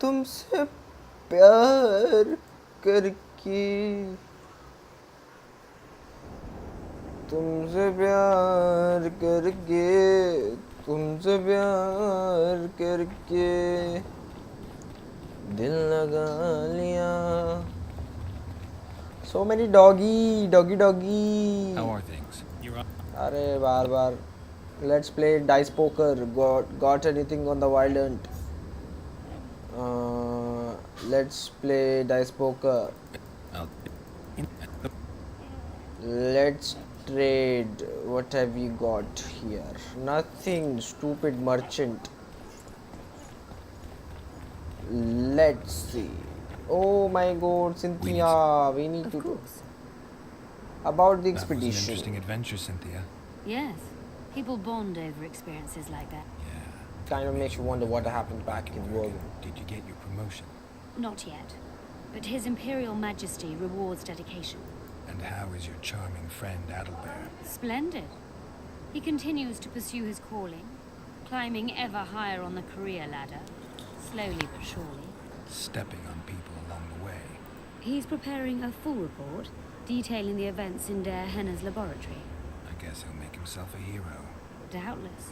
तुमसे प्यार करके तुमसे प्यार करके तुमसे प्यार करके दिल लगा लिया. So many doggy. How are things? You're up. अरे बार let's play dice poker. Got anything on the wild hunt? Let's play dice poker. I'll... Let's trade. What have you got here? Nothing. Stupid merchant. Let's see. Oh my god, Cynthia, we need to Of course. about the That was an expedition. interesting adventure, Cynthia. Yes. People bond over experiences like that. Yeah. Kind of makes you wonder what happened back in World. Did you get your promotion? Not yet. But His Imperial Majesty rewards dedication. And how is your charming friend Adelbert? Splendid. He continues to pursue his calling, climbing ever higher on the career ladder, slowly but surely. Stepping on people along the way. He's preparing a full report detailing the events in Der Henner's laboratory. I guess he'll make himself a hero. Doubtless.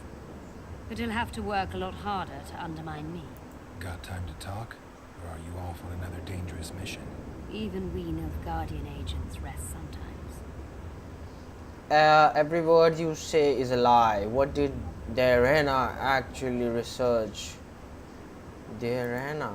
But he'll have to work a lot harder to undermine me. Got time to talk? Or are you off on another dangerous mission? Even we Nilfgaardian agents rest sometimes. Every word you say is a lie. What did Diana actually research? Diana.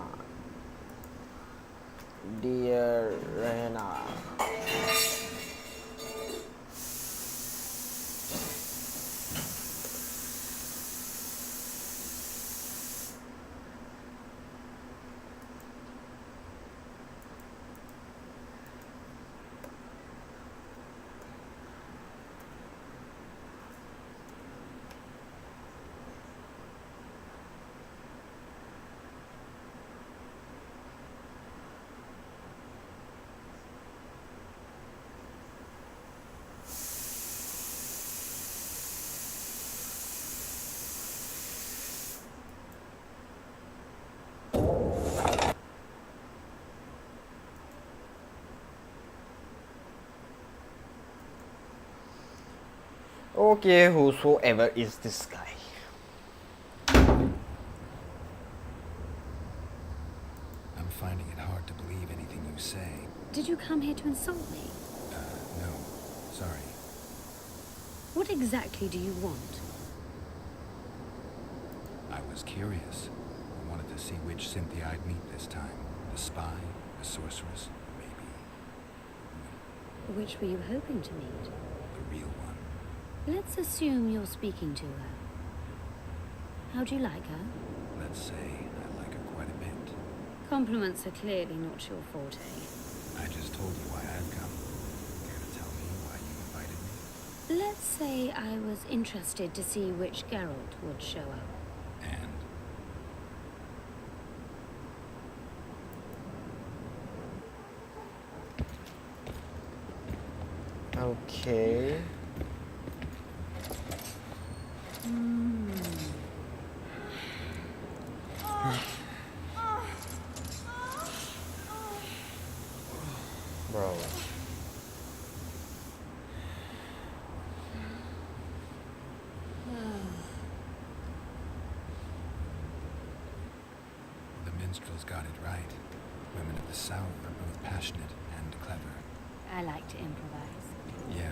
Okay, whosoever is this guy. I'm finding it hard to believe anything you say. Did you come here to insult me? No. Sorry. What exactly do you want? I was curious. I wanted to see which Cynthia I'd meet this time. The spy, the sorceress, maybe Which were you hoping to meet? the real one. Let's assume you're speaking to her. How do you like her? Let's say I like her quite a bit. Compliments are clearly not your forte. I just told you why I've come. Care to tell me why you invited me? Let's say I was interested to see which Geralt would show up. And Okay. Bro. the minstrels got it right. Women of the South are both passionate and clever. I like to improvise. Yeah,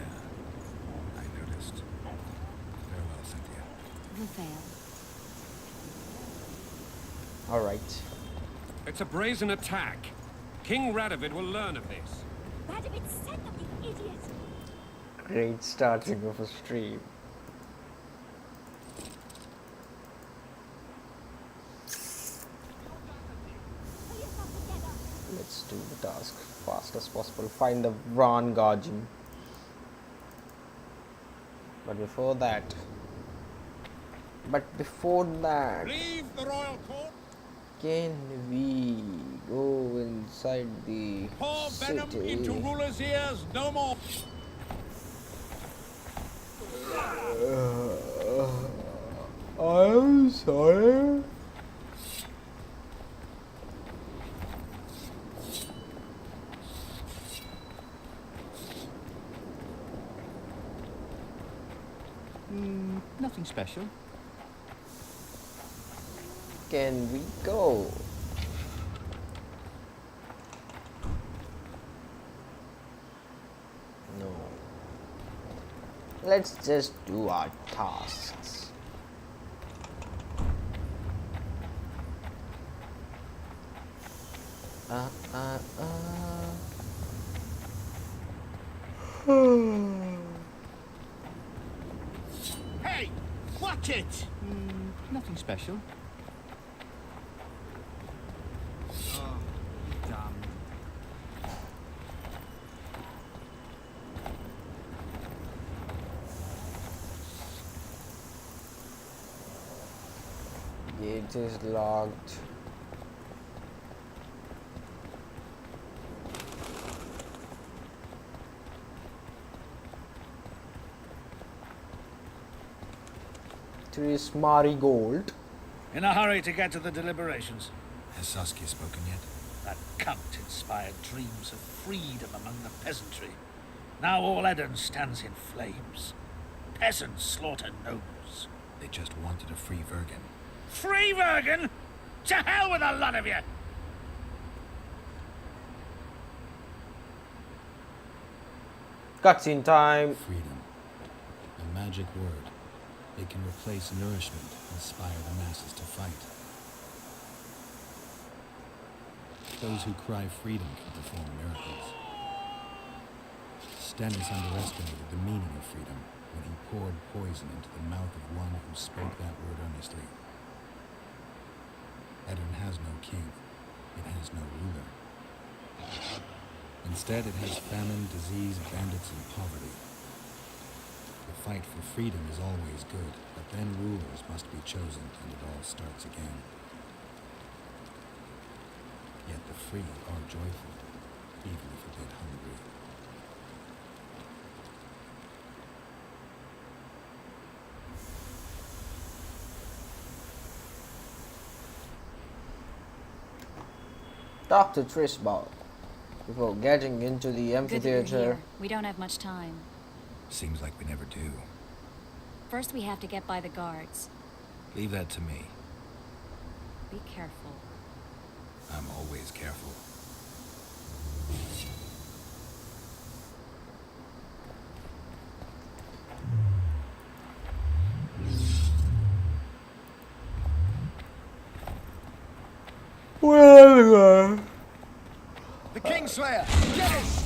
I noticed. Farewell, Cynthia. The fail. All right. It's a brazen attack. King Radovid will learn of this. Radovid said them, you idiot! Great starting of a stream. Pull yourself together! Let's do the task fast as possible. Find the Vran Guardian. But before that, Leave the royal court. can we go inside the Pour venom into city? rulers' ears no more. I'm sorry. special? Can we go? No. Let's just do our tasks. Uh, uh, uh. Hey! Watch it! Nothing special. Oh, damn. Gate is locked. Three marigold. In a hurry to get to the deliberations. Has Saskia spoken yet? That cunt inspired dreams of freedom among the peasantry. Now all Eden stands in flames. Peasants slaughter nobles. They just wanted a free Virgin. Free Virgin? To hell with a lot of you! Cutscene time. Freedom. A magic word. It can replace nourishment, inspire the masses to fight. Those who cry freedom can perform miracles. Stennis underestimated the meaning of freedom when he poured poison into the mouth of one who spoke that word earnestly. Eden has no king. It has no ruler. Instead, it has famine, disease, bandits, and poverty. The fight for freedom is always good, but then rulers must be chosen and it all starts again. Yet the free are joyful, even if a bit hungry. Dr. Trisbal. Before getting into the Good that you're amphitheater. here. We don't have much time. Seems like we never do. First, we have to get by the guards. Leave that to me. Be careful. I'm always careful. Well, The Kingslayer! Get him!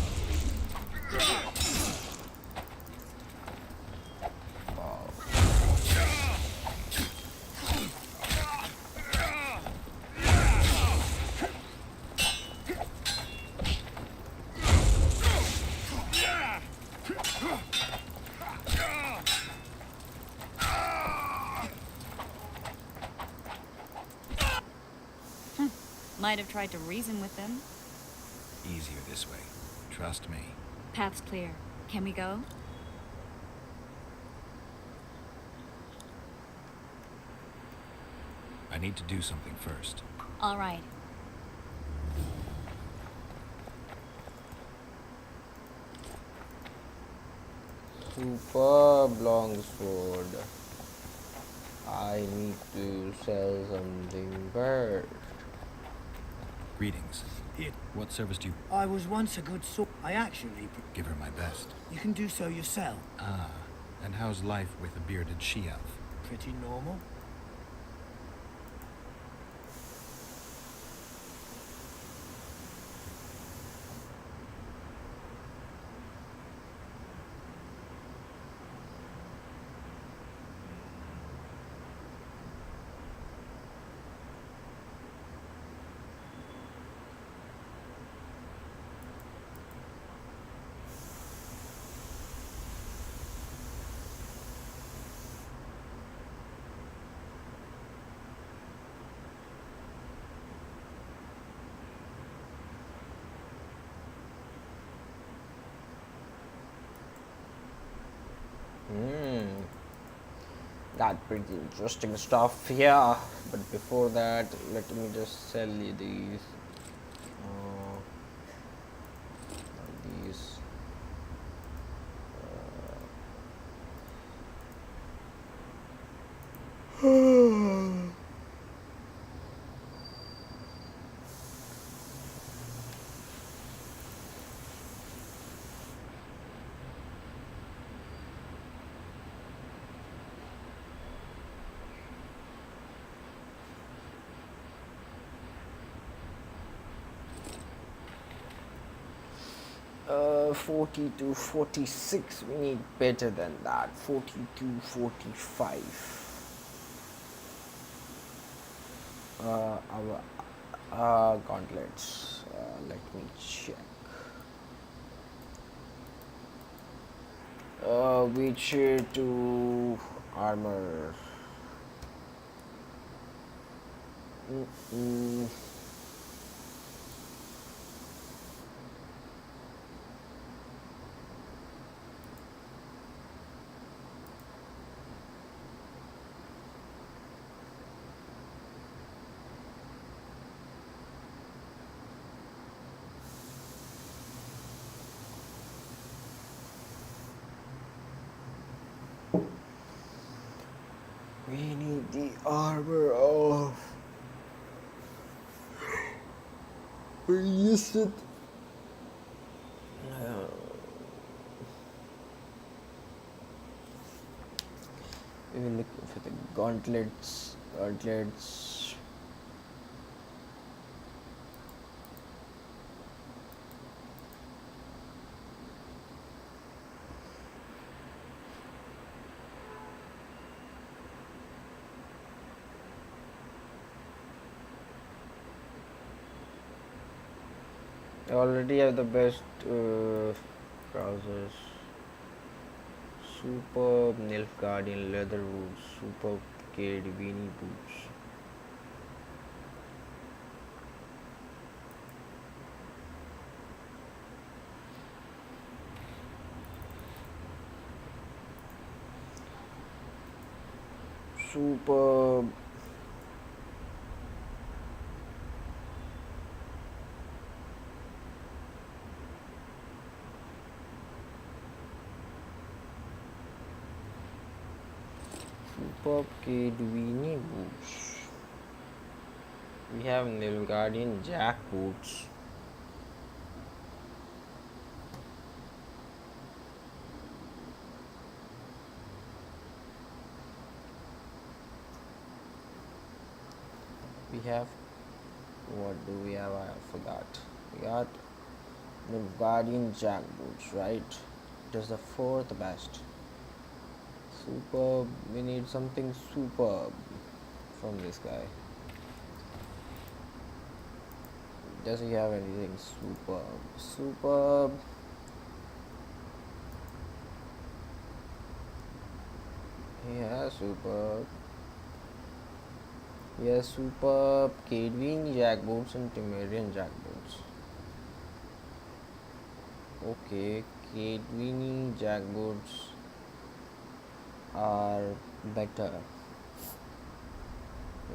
Might have tried to reason with them. Easier this way. Trust me. Path's clear. Can we go? I need to do something first. All right. superb longsword. I need to sell something first. Greetings. Here. What service do you... I was once a good sword. I actually... Give her my best. You can do so yourself. Ah, and how's life with a bearded she-elf? Pretty normal. Got pretty interesting stuff here, but before that, let me just sell you these. These. 42, 46. We need better than that. 42, 45. Our gauntlets. Let me check. Which to armor. Mm-mm. We need the armor of. We used it. We will look for the gauntlets. Gauntlets. I already have the best trousers. Superb Nilfgaardian leather boots. Superb Beanie boots. Superb. Superb Beanie boots. We have Nilfgaardian jack boots. We have, what do we have? I forgot. We got Nilfgaardian jack boots, right? It is the fourth best. Superb. We need something superb from this guy. Does he have anything superb? Superb. Yeah, superb. Yes, superb. Cadween jack boots and Temerian jack boots. Okay, Cadween jack boots are better.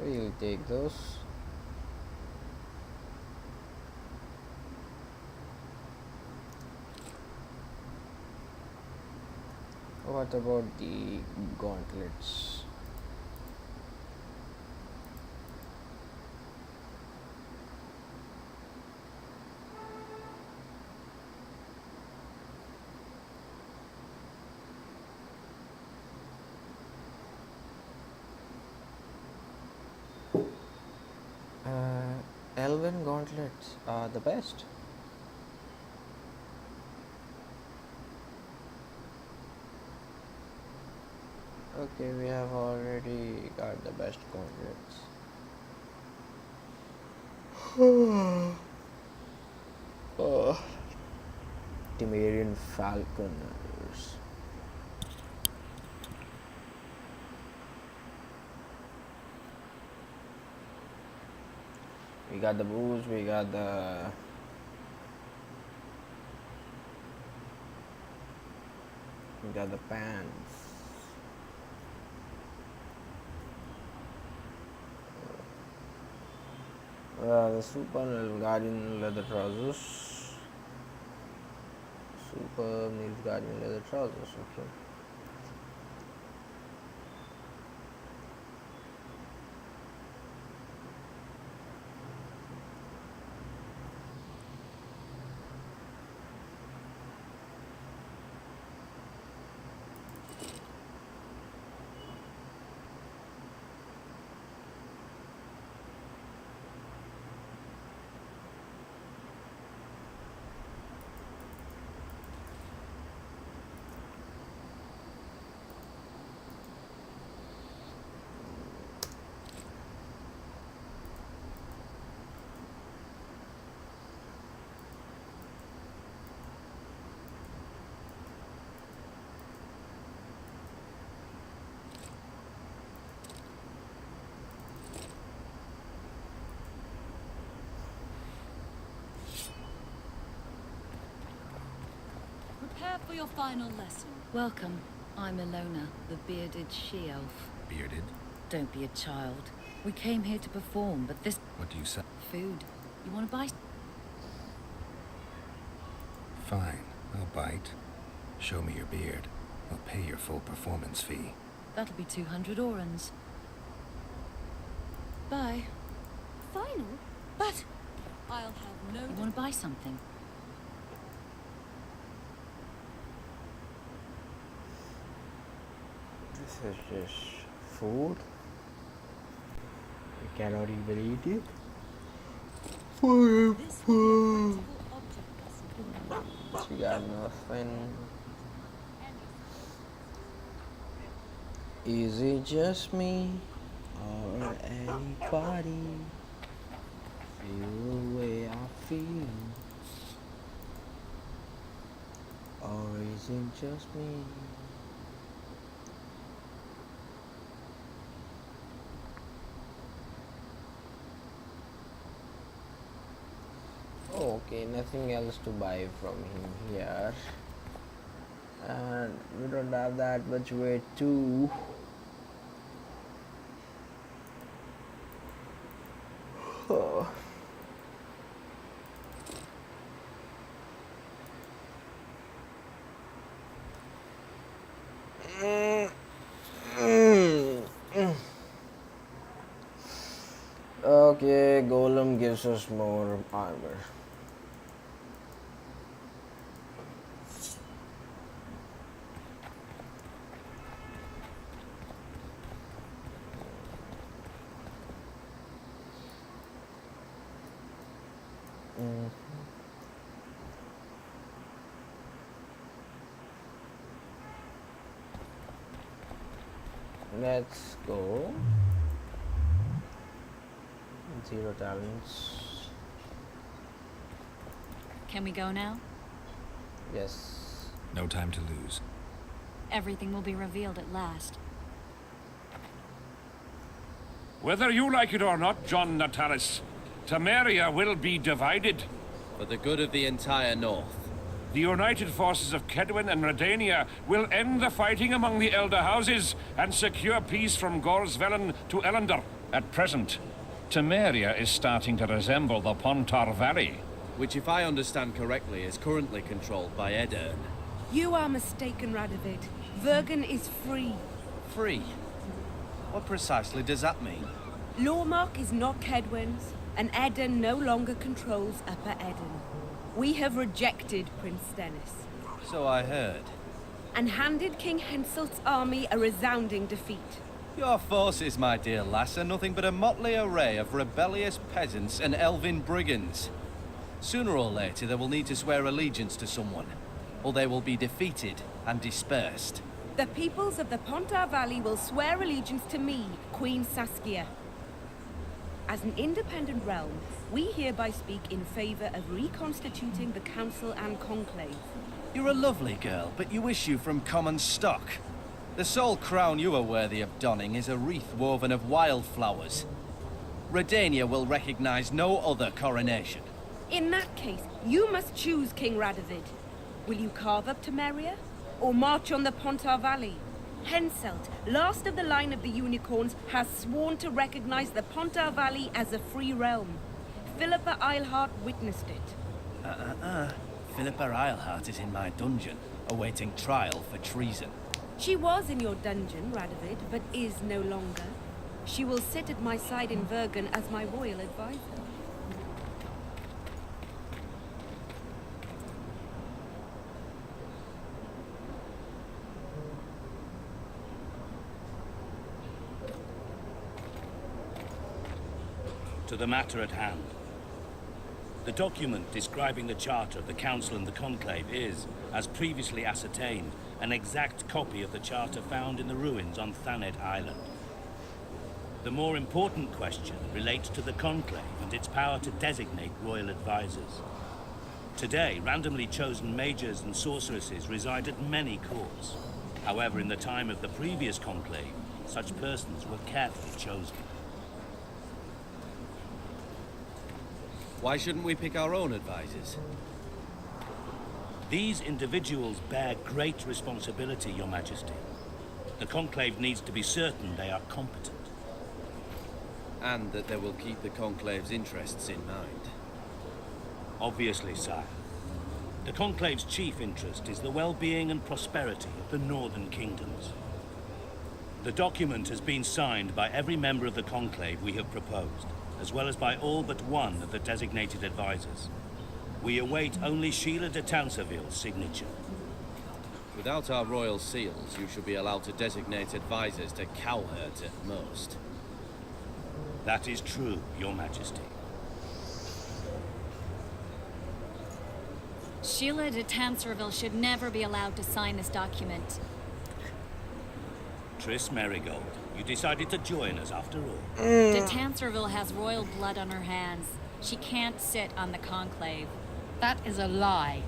We'll take those. What about the gauntlets? Elven gauntlets are the best. Okay, we have already got the best gauntlets. Temerian falconers. We got the boots, we got the pants. The super Nilfgaardian leather trousers. Super Nilfgaardian leather trousers, okay. for your final lesson. Welcome. I'm Ilona, the bearded she-elf. Bearded? Don't be a child. We came here to perform, but this... What do you say? Food. You want to buy... Fine, I'll bite. Show me your beard. I'll pay your full performance fee. That'll be 200 orans. Bye. Final? But I'll have no... You want to buy something? This is just food. We cannot even eat it. This will be a practical object lesson. She got nothing. Is it just me or anybody feel the way I feel? Or is it just me? Okay, nothing else to buy from him here, and we don't have that much weight too. Oh. Okay, Golem gives us more armor. Let's go. 0 talents. Can we go now? Yes. No time to lose. Everything will be revealed at last. Whether you like it or not, John Natalis, Temeria will be divided. For the good of the entire North. The united forces of Kedwin and Redania will end the fighting among the Elder Houses and secure peace from Gorsvelen to Ellender. At present, Temeria is starting to resemble the Pontar Valley. Which, if I understand correctly, is currently controlled by Edirn. You are mistaken, Radovid. Vergen is free. Free? What precisely does that mean? Lormark is not Kedwin's, and Edirn no longer controls Upper Edirn. We have rejected Prince Stennis. So I heard. And handed King Henselt's army a resounding defeat. Your forces, my dear lass, are nothing but a motley array of rebellious peasants and elven brigands. Sooner or later, they will need to swear allegiance to someone, or they will be defeated and dispersed. The peoples of the Pontar Valley will swear allegiance to me, Queen Saskia. As an independent realm, we hereby speak in favor of reconstituting the Council and Conclave. You're a lovely girl, but you issue from common stock. The sole crown you are worthy of donning is a wreath woven of wildflowers. Redania will recognize no other coronation. In that case, you must choose King Radovid. Will you carve up Temeria, or march on the Pontar Valley? Henselt, last of the line of the unicorns, has sworn to recognize the Pontar Valley as a free realm. Philippa Eilhart witnessed it. Philippa Eilhart is in my dungeon, awaiting trial for treason. She was in your dungeon, Radovid, but is no longer. She will sit at my side in Vergen as my royal advisor. To the matter at hand. The document describing the charter of the Council and the Conclave is, as previously ascertained, an exact copy of the charter found in the ruins on Thanet Island. The more important question relates to the Conclave and its power to designate royal advisors. Today, randomly chosen mages and sorceresses reside at many courts. However, in the time of the previous Conclave, such persons were carefully chosen. Why shouldn't we pick our own advisors? These individuals bear great responsibility, Your Majesty. The Conclave needs to be certain they are competent. And that they will keep the Conclave's interests in mind. Obviously, sire. The Conclave's chief interest is the well-being and prosperity of the northern kingdoms. The document has been signed by every member of the Conclave we have proposed, as well as by all but one of the designated advisors. We await only Sheila de Tanserville's signature. Without our royal seals, you should be allowed to designate advisors to cowherds at most. That is true, Your Majesty. Sheila de Tanserville should never be allowed to sign this document. Triss Merigold, you decided to join us after all. De Tanserville has royal blood on her hands. She can't sit on the Conclave. That is a lie.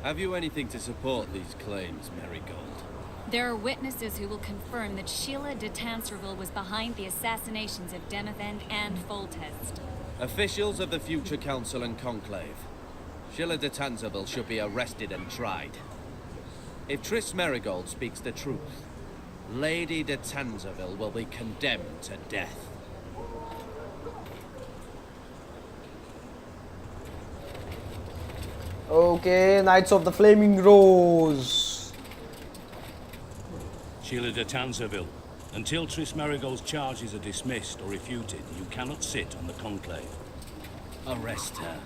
Have you anything to support these claims, Merigold? There are witnesses who will confirm that Sheila de Tanserville was behind the assassinations of Demavend and Foltest. Officials of the future Council and Conclave. Sheila de Tanserville should be arrested and tried. If Triss Merigold speaks the truth, Lady de Tanserville will be condemned to death. Okay, Knights of the Flaming Rose. Sheila de Tanserville, until Triss Merigold's charges are dismissed or refuted, you cannot sit on the Conclave. Arrest her.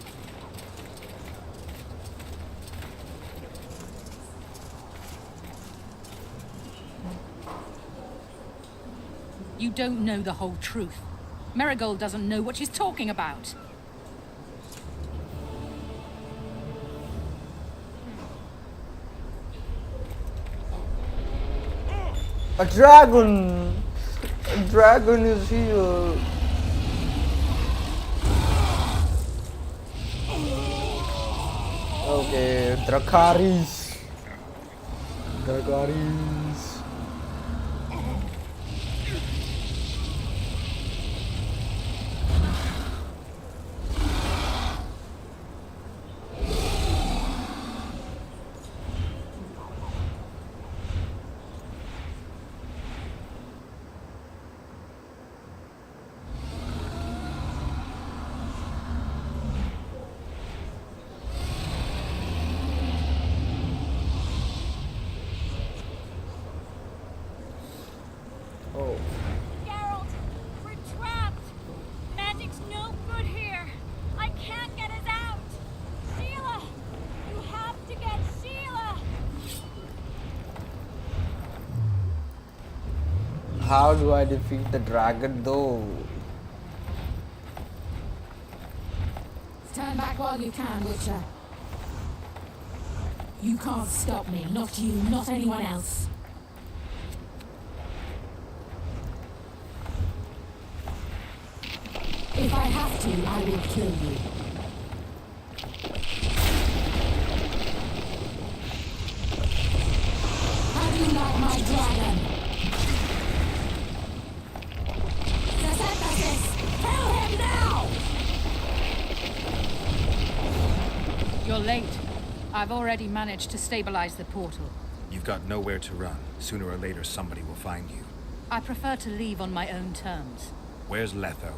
You don't know the whole truth. Merigold doesn't know what she's talking about. A dragon! A dragon is here! Okay, Dracarys! Dracarys! Oh. Geralt, we're trapped. Magic's no good here. I can't get us out. Sheila, you have to get Sheila. How do I defeat the dragon though? Stand back while you can, Witcher. You can't stop me. Not you, not anyone else. If I have to, I will kill you. How do you like my dragon? Kill him now! You're late. I've already managed to stabilize the portal. You've got nowhere to run. Sooner or later, somebody will find you. I prefer to leave on my own terms. Where's Letho?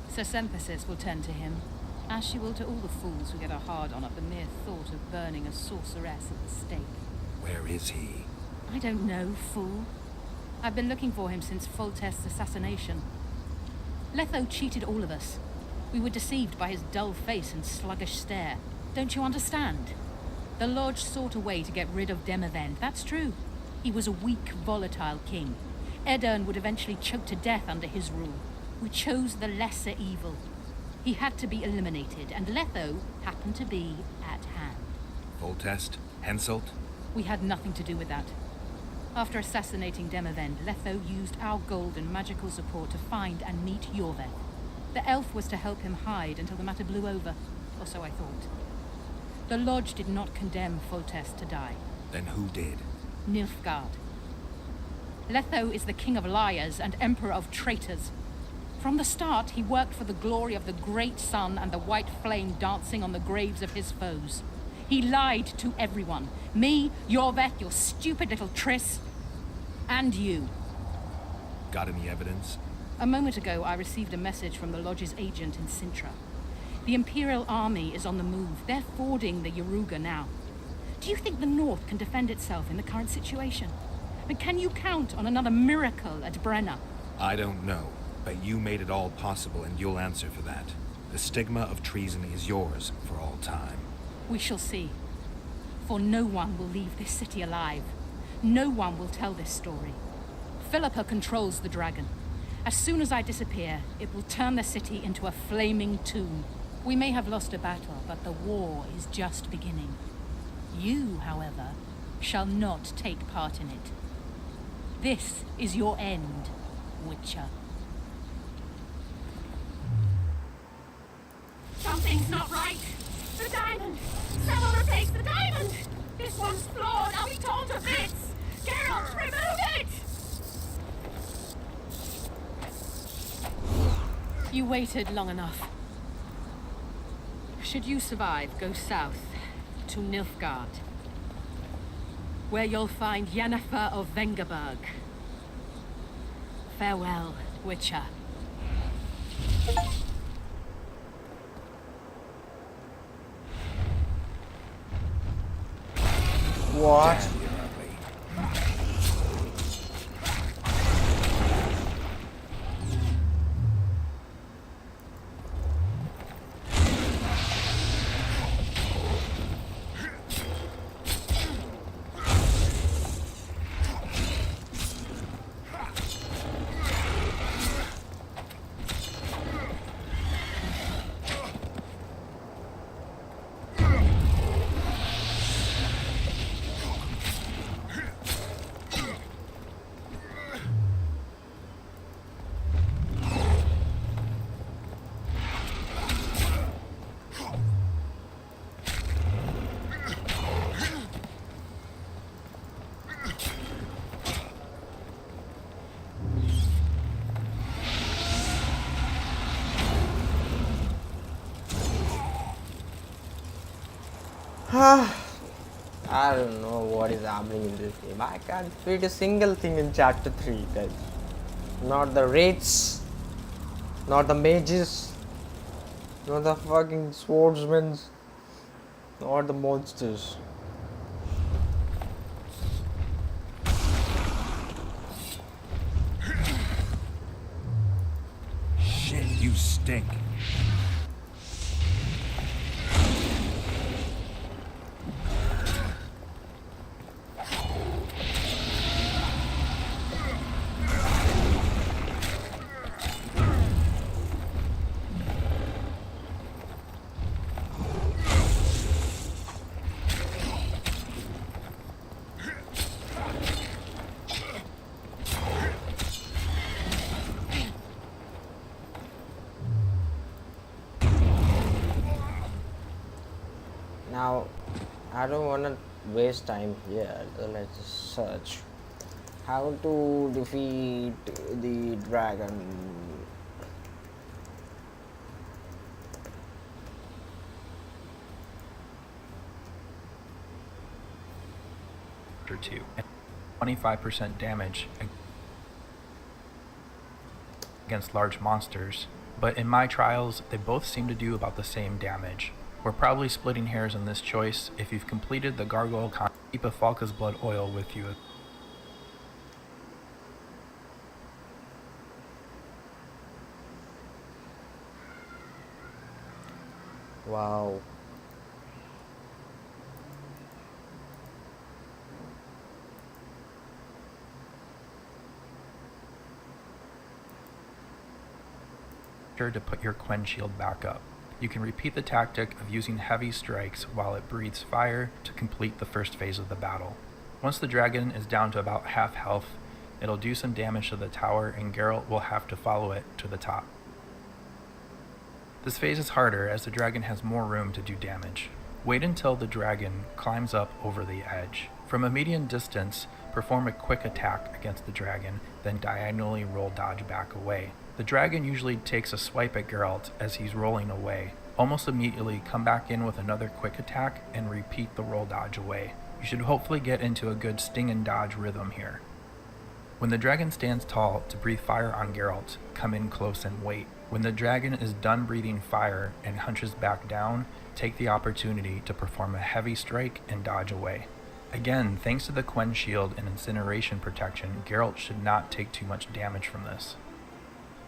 Sir Synthesis will tend to him, as she will to all the fools who get a hard-on at the mere thought of burning a sorceress at the stake. Where is he? I don't know, fool. I've been looking for him since Foltest's assassination. Letho cheated all of us. We were deceived by his dull face and sluggish stare. Don't you understand? The Lodge sought a way to get rid of Demavend, that's true. He was a weak, volatile king. Edirn would eventually choke to death under his rule. We chose the lesser evil. He had to be eliminated, and Letho happened to be at hand. Foltest? Henselt? We had nothing to do with that. After assassinating Demavend, Letho used our gold and magical support to find and meet Yorveth. The elf was to help him hide until the matter blew over, or so I thought. The Lodge did not condemn Foltest to die. Then who did? Nilfgaard. Letho is the king of liars and emperor of traitors. From the start, he worked for the glory of the great sun and the white flame dancing on the graves of his foes. He lied to everyone. Me, Yorveth, your stupid little Triss, and you. Got any evidence? A moment ago, I received a message from the Lodge's agent in Sintra. The Imperial Army is on the move. They're fording the Yaruga now. Do you think the North can defend itself in the current situation? But can you count on another miracle at Brenna? I don't know, but you made it all possible and you'll answer for that. The stigma of treason is yours for all time. We shall see. For no one will leave this city alive. No one will tell this story. Philippa controls the dragon. As soon as I disappear, it will turn the city into a flaming tomb. We may have lost a battle, but the war is just beginning. You, however, shall not take part in it. This is your end, Witcher. Something's not right. The diamond! Someone replace the diamond! This one's flawed. I'll be torn to bits! Geralt, remove it! You waited long enough. Should you survive, go south to Nilfgaard, where you'll find Yennefer of Vengerberg. Farewell, Witcher. What? I don't know what is happening in this game. I can't fit a single thing in chapter 3, guys. Not the wraiths, not the mages, not the fucking swordsmen, not the monsters. Shit, you stink. Now, I don't want to waste time here, so let's just search how to defeat the dragon. Or 2, 25% damage against large monsters, but in my trials they both seem to do about the same damage. We're probably splitting hairs on this choice. If you've completed the gargoyle con, keep a Falca's blood oil with you. Wow. Sure to put your Quen shield back up. You can repeat the tactic of using heavy strikes while it breathes fire to complete the first phase of the battle. Once the dragon is down to about half health, it'll do some damage to the tower and Geralt will have to follow it to the top. This phase is harder as the dragon has more room to do damage. Wait until the dragon climbs up over the edge. From a medium distance, perform a quick attack against the dragon, then diagonally roll dodge back away. The dragon usually takes a swipe at Geralt as he's rolling away. Almost immediately, come back in with another quick attack and repeat the roll dodge away. You should hopefully get into a good sting and dodge rhythm here. When the dragon stands tall to breathe fire on Geralt, come in close and wait. When the dragon is done breathing fire and hunches back down, take the opportunity to perform a heavy strike and dodge away. Again, thanks to the Quen shield and incineration protection, Geralt should not take too much damage from this.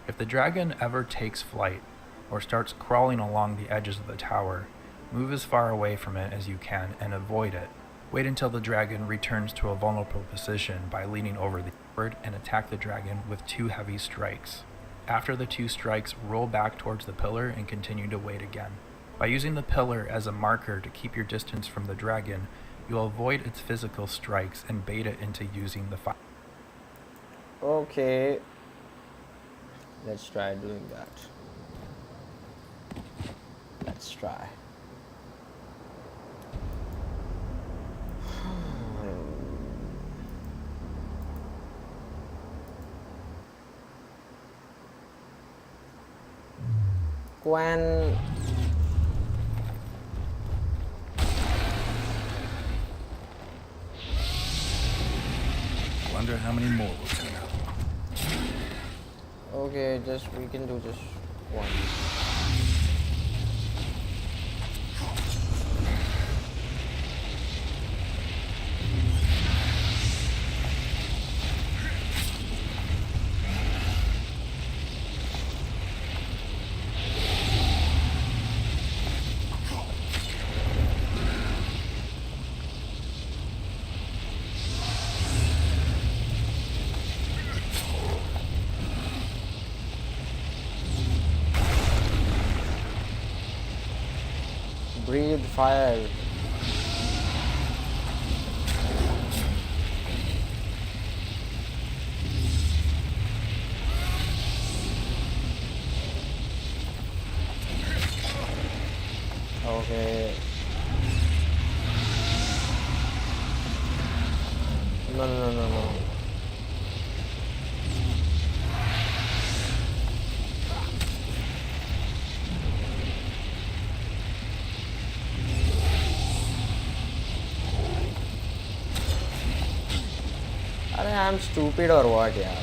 If the dragon ever takes flight, or starts crawling along the edges of the tower, move as far away from it as you can and avoid it. Wait until the dragon returns to a vulnerable position by leaning over the board and attack the dragon with 2 heavy strikes. After the 2 strikes, roll back towards the pillar and continue to wait again. By using the pillar as a marker to keep your distance from the dragon, you'll avoid its physical strikes and bait it into using the fire. Okay, let's try doing that. Let's try. Quen. Wonder how many more will turn up. Okay, we can do just one. Breathe fire. Okay. No. I'm stupid or what, yeah?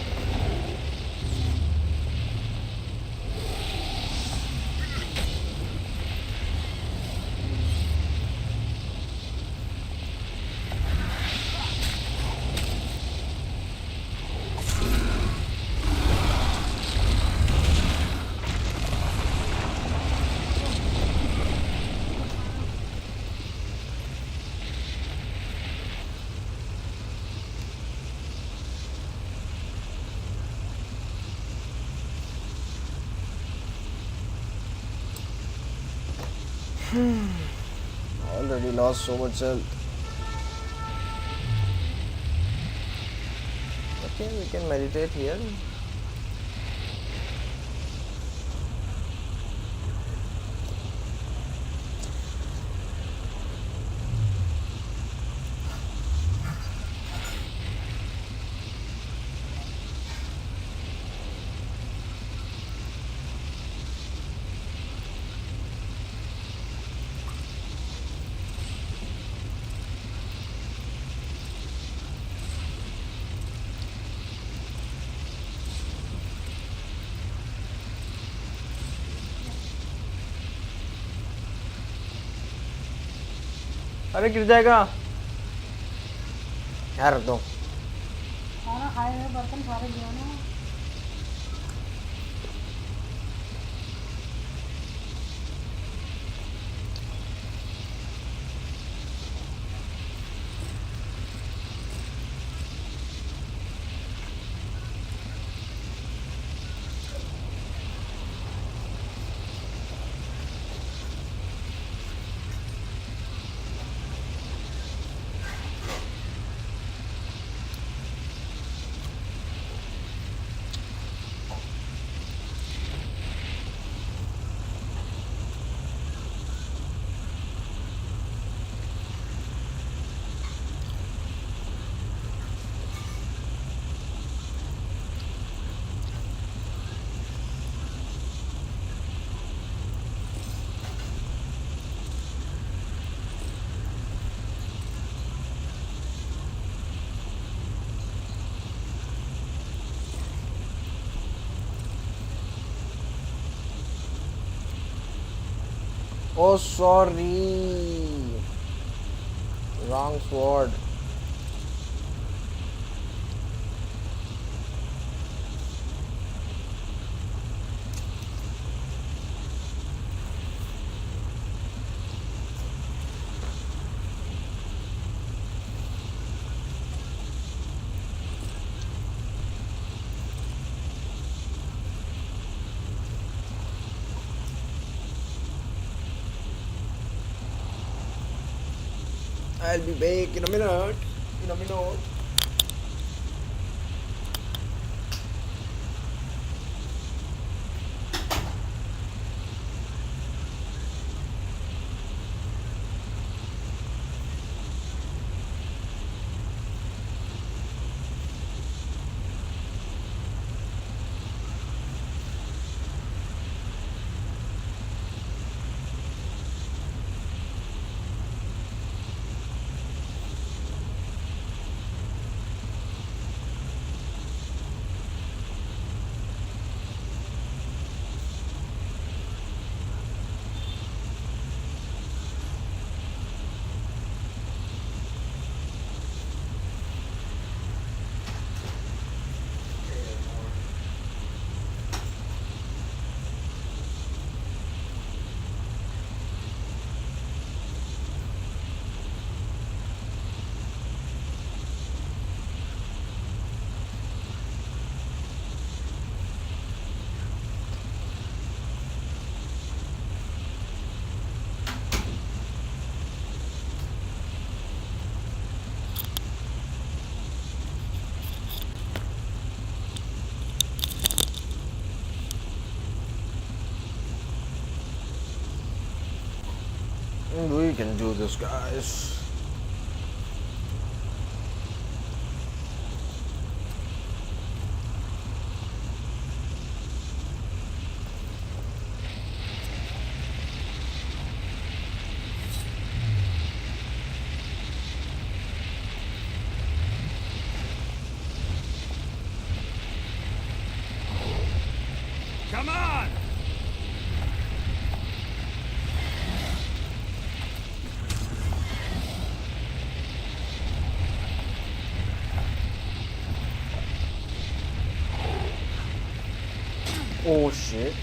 Already lost so much health. Okay, we can meditate here. अरे गिर जाएगा यार, रख दो। खाना खाए हुए बर्तन सारे लिया ना। Oh, sorry. Wrong sword. I'll be back in a minute. In a minute. We can do this, guys. Come on! Oh shit.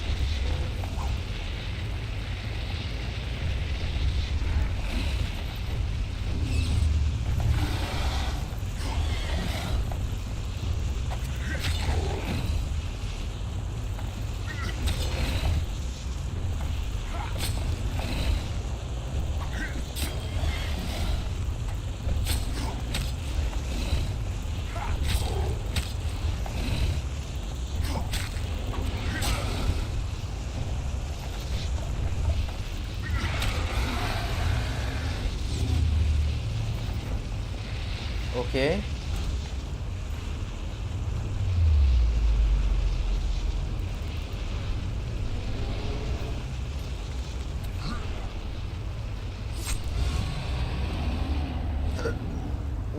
Okay.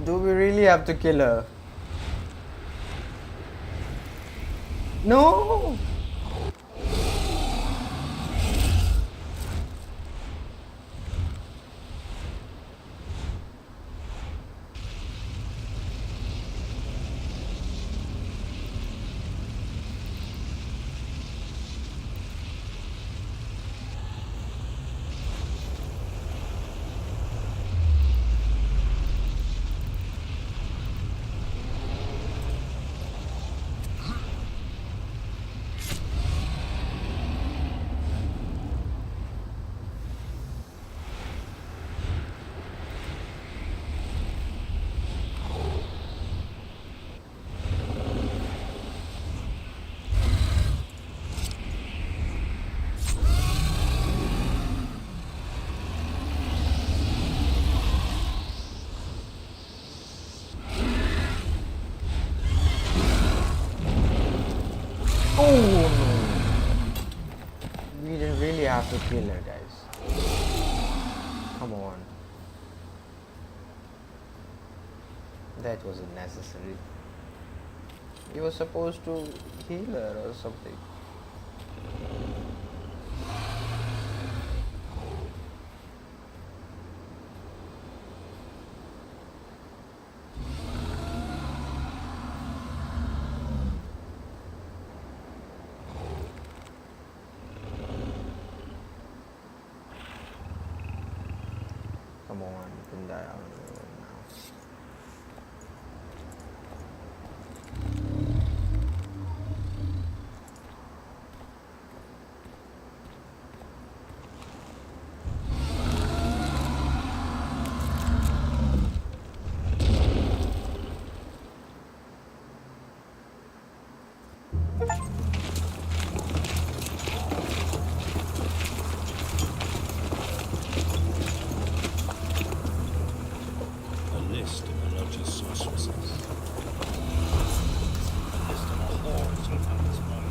Do we really have to kill her? No! Oh no! We didn't really have to kill her, guys. Come on. That wasn't necessary. He was supposed to heal her or something. open that. I don't know now. A list of the lodge's sorceresses. A list of the hordes who have this moment.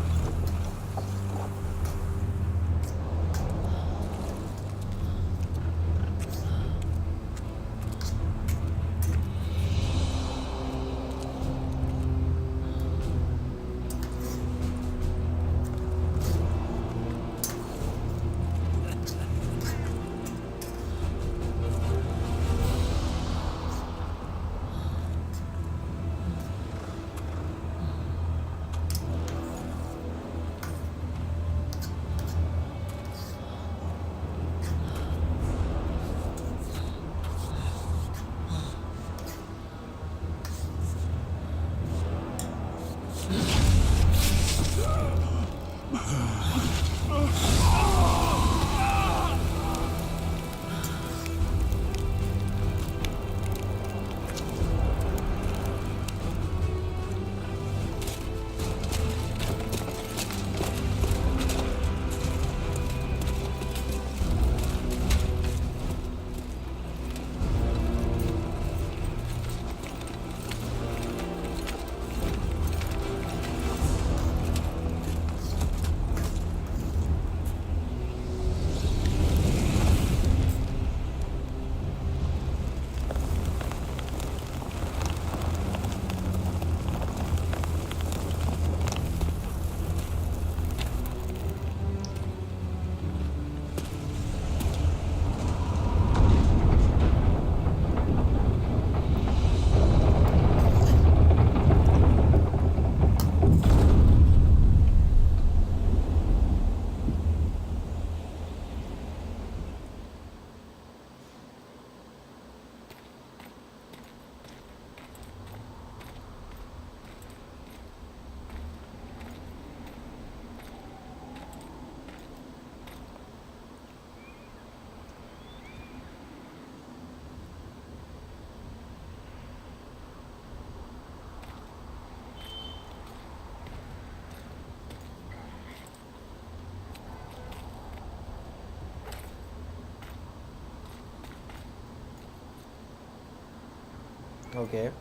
Okay.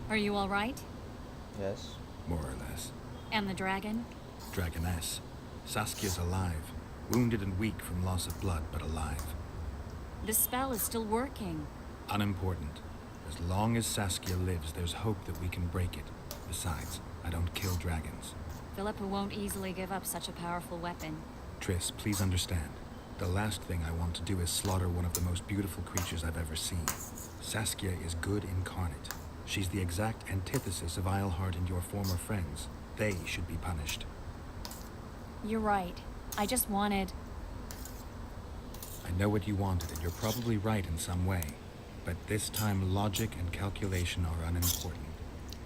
Are you all right? Yes. More or less. And the dragon? Dragoness. Saskia's alive. Wounded and weak from loss of blood, but alive. The spell is still working. Unimportant. As long as Saskia lives, there's hope that we can break it. Besides, I don't kill dragons. Philippa won't easily give up such a powerful weapon. Triss, please understand. The last thing I want to do is slaughter one of the most beautiful creatures I've ever seen. Saskia is good incarnate. She's the exact antithesis of Eilhart and your former friends. They should be punished. You're right. I just wanted... I know what you wanted, and you're probably right in some way. But this time, logic and calculation are unimportant.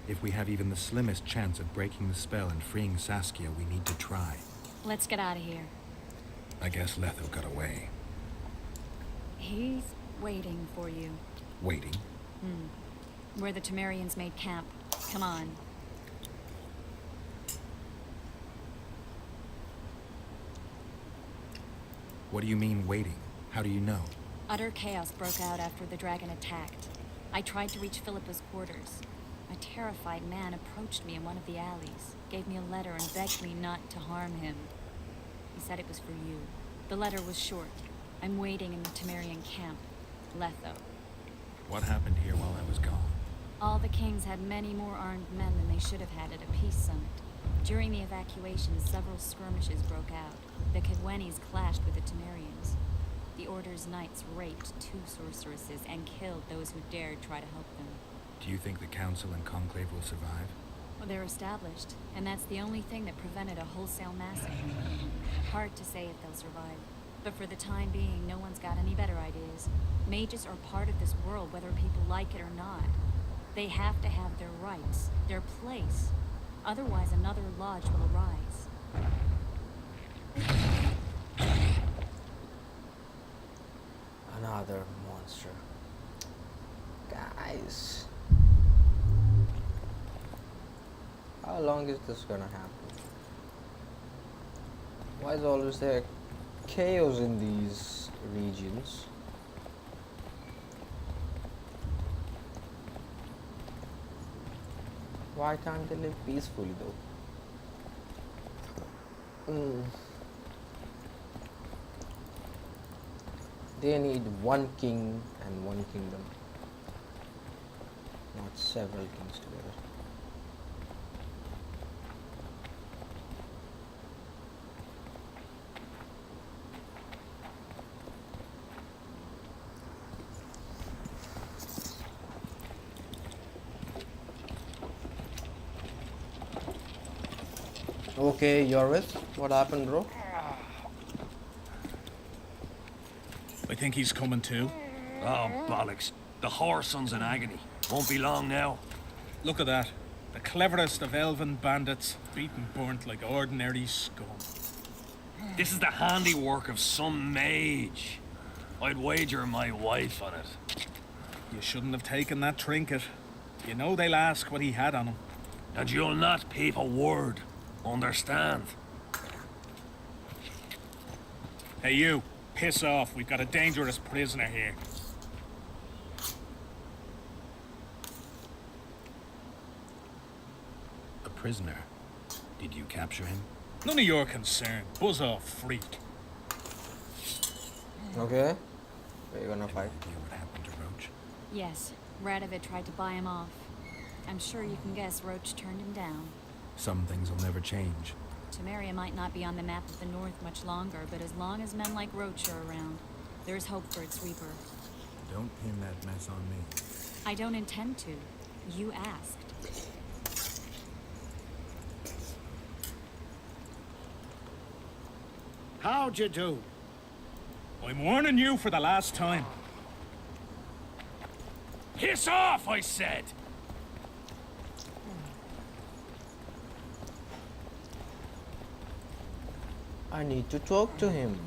If we have even the slimmest chance of breaking the spell and freeing Saskia, we need to try. Let's get out of here. I guess Letho got away. He's waiting for you. Waiting? Where the Temerians made camp. Come on. What do you mean, waiting? How do you know? Utter chaos broke out after the dragon attacked. I tried to reach Philippa's quarters. A terrified man approached me in one of the alleys, gave me a letter and begged me not to harm him. He said it was for you. The letter was short. I'm waiting in the Temerian camp. Letho. What happened here while I was gone? All the kings had many more armed men than they should have had at a peace summit. During the evacuation, several skirmishes broke out. The Kedwenis clashed with the Temerians. The Order's knights raped 2 sorceresses and killed those who dared try to help them. Do you think the Council and Conclave will survive? Well, they're established, and that's the only thing that prevented a wholesale massacre. Hard to say if they'll survive. But for the time being, no one's got any better ideas. Mages are part of this world, whether people like it or not. They have to have their rights, their place. Otherwise, another lodge will arise. Another monster. Guys. How long is this gonna happen? Why is always there chaos in these regions? Why can't they live peacefully though? They need one king and one kingdom, not several kings together. Okay, you're with? What happened, bro? I think he's coming too. Oh, bollocks. The whoreson's in agony. Won't be long now. Look at that. The cleverest of elven bandits, beaten burnt like ordinary scum. This is the handiwork of some mage. I'd wager my wife on it. You shouldn't have taken that trinket. You know they'll ask what he had on him. And you'll not peep a word. Understand? Hey you, piss off. We've got a dangerous prisoner here. A prisoner? Did you capture him? None of your concern. Buzz off, freak. Okay. Are you gonna fight? Any idea what happened to Roach? Yes, Radovid tried to buy him off. I'm sure you can guess Roach turned him down. Some things will never change. Temeria might not be on the map of the North much longer, but as long as men like Roach are around, there's hope for its reaper. Don't pin that mess on me. I don't intend to. You asked. How'd you do? I'm warning you for the last time. Piss off, I said! I need to talk to him.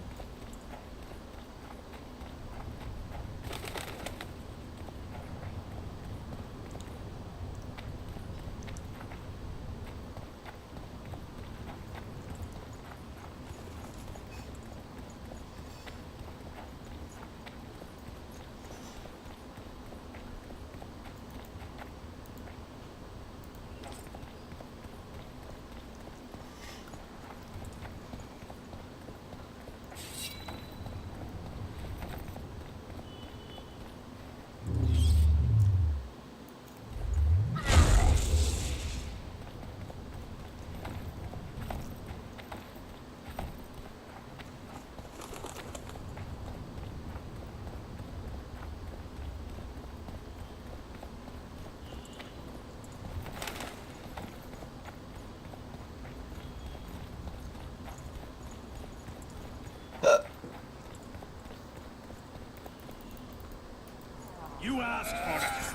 You asked for it.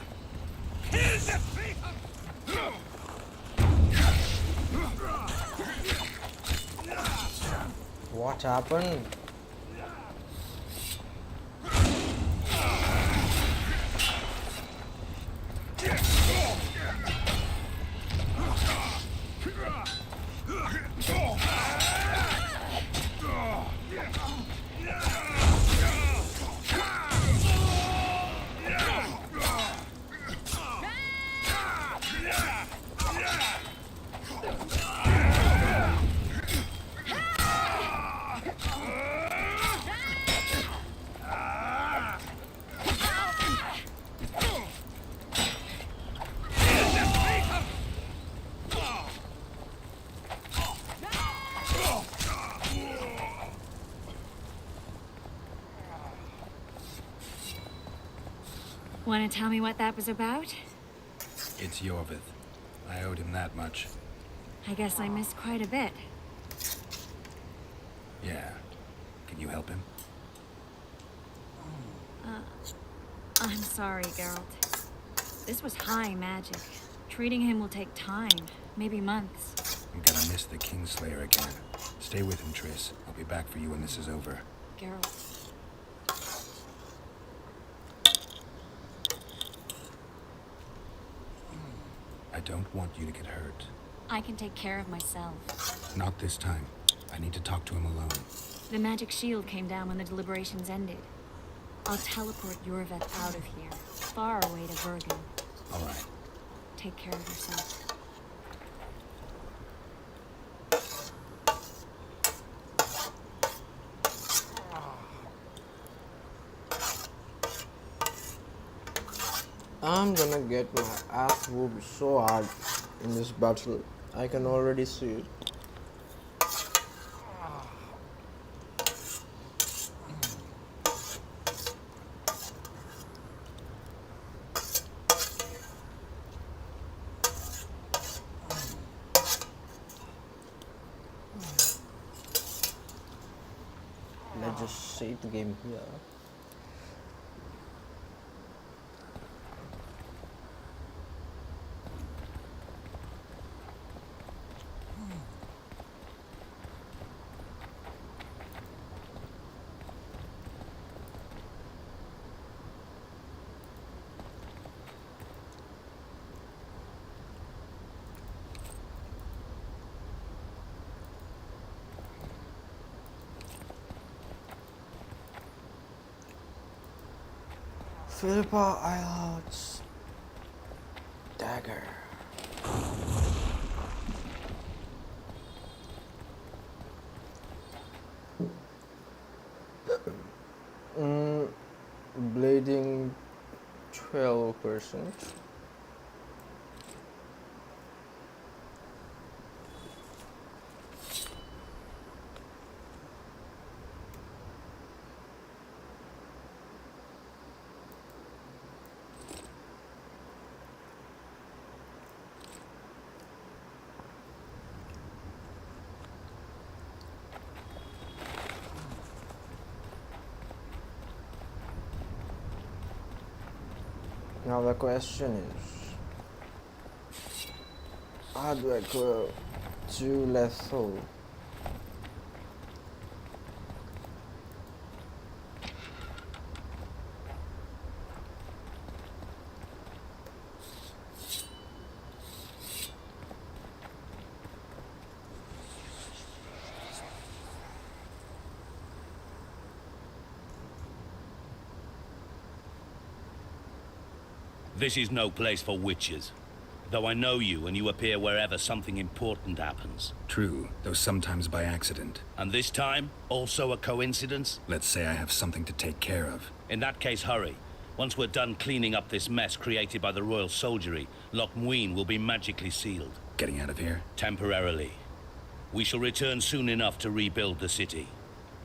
Kill the thief! What happened? Want to tell me what that was about? It's Yorvith. I owed him that much. I guess I missed quite a bit. Yeah. Can you help help him? I'm sorry, Geralt. This was high magic. Treating him will take time, maybe months. I'm gonna miss the Kingslayer again. Stay with him, Triss. I'll be back for you when this is over. Geralt. I don't want you to get hurt. I can take care of myself. Not this time. I need to talk to him alone. The magic shield came down when the deliberations ended. I'll teleport Yorveth out of here, far away to Bergen. All right. Take care of yourself. I'm gonna get my ass whooped so hard in this battle. I can already see it. Let's just save the game here. Philippa Isles dagger. Blading 12%. Now the question is, how do I go to lethal? This is no place for witches. Though I know you and you appear wherever something important happens. True, though sometimes by accident. And this time, also a coincidence? Let's say I have something to take care of. In that case, hurry. Once we're done cleaning up this mess created by the royal soldiery, Loch Muin will be magically sealed. Getting out of here? Temporarily. We shall return soon enough to rebuild the city.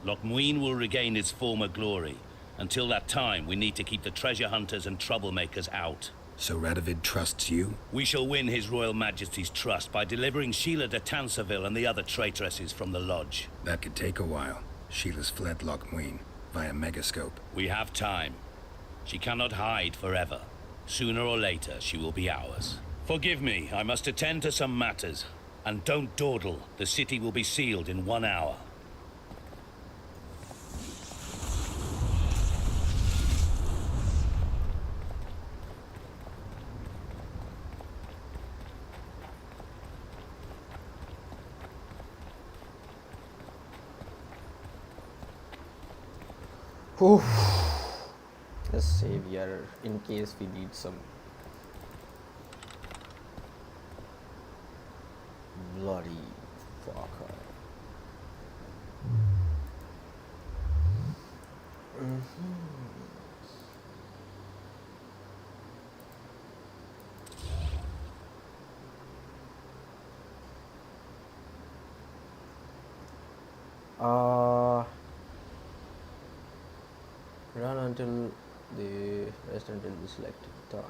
Loch Muin will regain its former glory. Until that time, we need to keep the treasure hunters and troublemakers out. So Radovid trusts you? We shall win His Royal Majesty's trust by delivering Sheila de Tansarville and the other traitresses from the lodge. That could take a while. Sheila's fled Loch Muin via Megascope. We have time. She cannot hide forever. Sooner or later, she will be ours. Forgive me, I must attend to some matters. And don't dawdle. The city will be sealed in 1 hour. Oof. Let's save here in case we need some bloody fucker. Run until the rest until the selected time.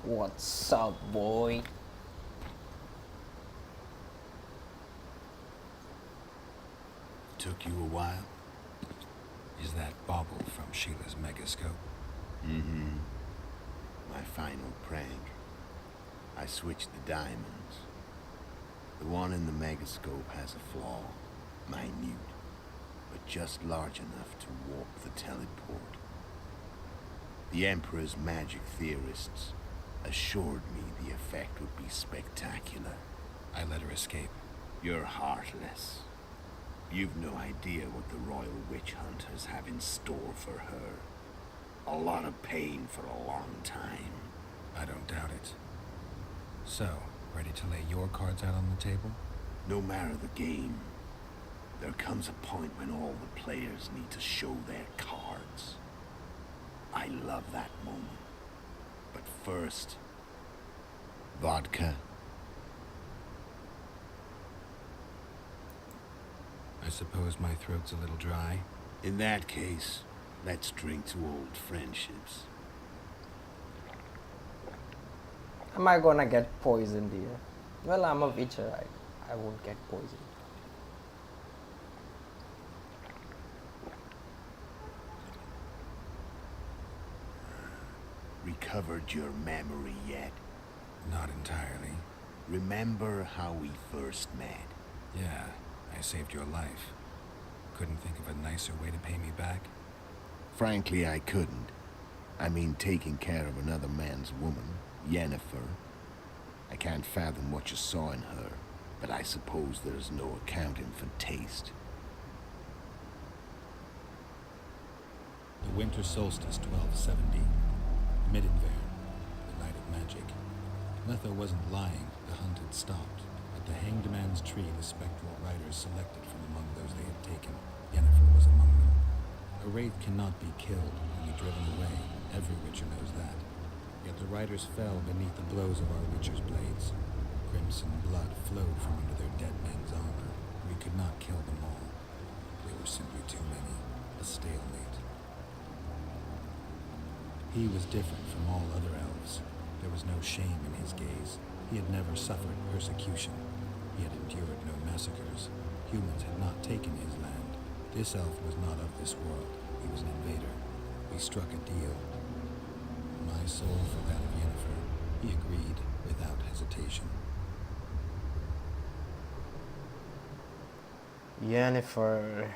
What's up, boy? Took you a while? Is that bauble from Sheila's megascope? Mm-hmm. My final prank. I switched the diamonds. The one in the megascope has a flaw. Minute. But just large enough to warp the teleport. The Emperor's magic theorists assured me the effect would be spectacular. I let her escape. You're heartless. You've no idea what the royal witch hunters have in store for her. A lot of pain for a long time. I don't doubt it. So, ready to lay your cards out on the table? No matter the game, there comes a point when all the players need to show their cards. I love that moment. But first, vodka. I suppose my throat's a little dry. In that case, let's drink to old friendships. Am I gonna get poisoned here? Well, I'm a witcher, I won't get poisoned. Recovered your memory yet? Not entirely. Remember how we first met? Yeah, I saved your life. Couldn't think of a nicer way to pay me back? Frankly, I couldn't. I mean, taking care of another man's woman, Yennefer. I can't fathom what you saw in her, but I suppose there's no accounting for taste. The winter solstice 1270. Middenvair, the night of magic. Letho wasn't lying, the hunt had stopped. At the Hanged Man's Tree, the spectral riders selected from among those they had taken. Yennefer was among them. A wraith cannot be killed, only driven away. Every witcher knows that. Yet the riders fell beneath the blows of our witcher's blades. Crimson blood flowed from under their dead men's armor. We could not kill them all. There were simply too many. A stalemate. He was different from all other elves. There was no shame in his gaze. He had never suffered persecution. He had endured no massacres. Humans had not taken his land. This elf was not of this world. He was an invader. We struck a deal. My soul for that of Yennefer. He agreed without hesitation. Yennefer.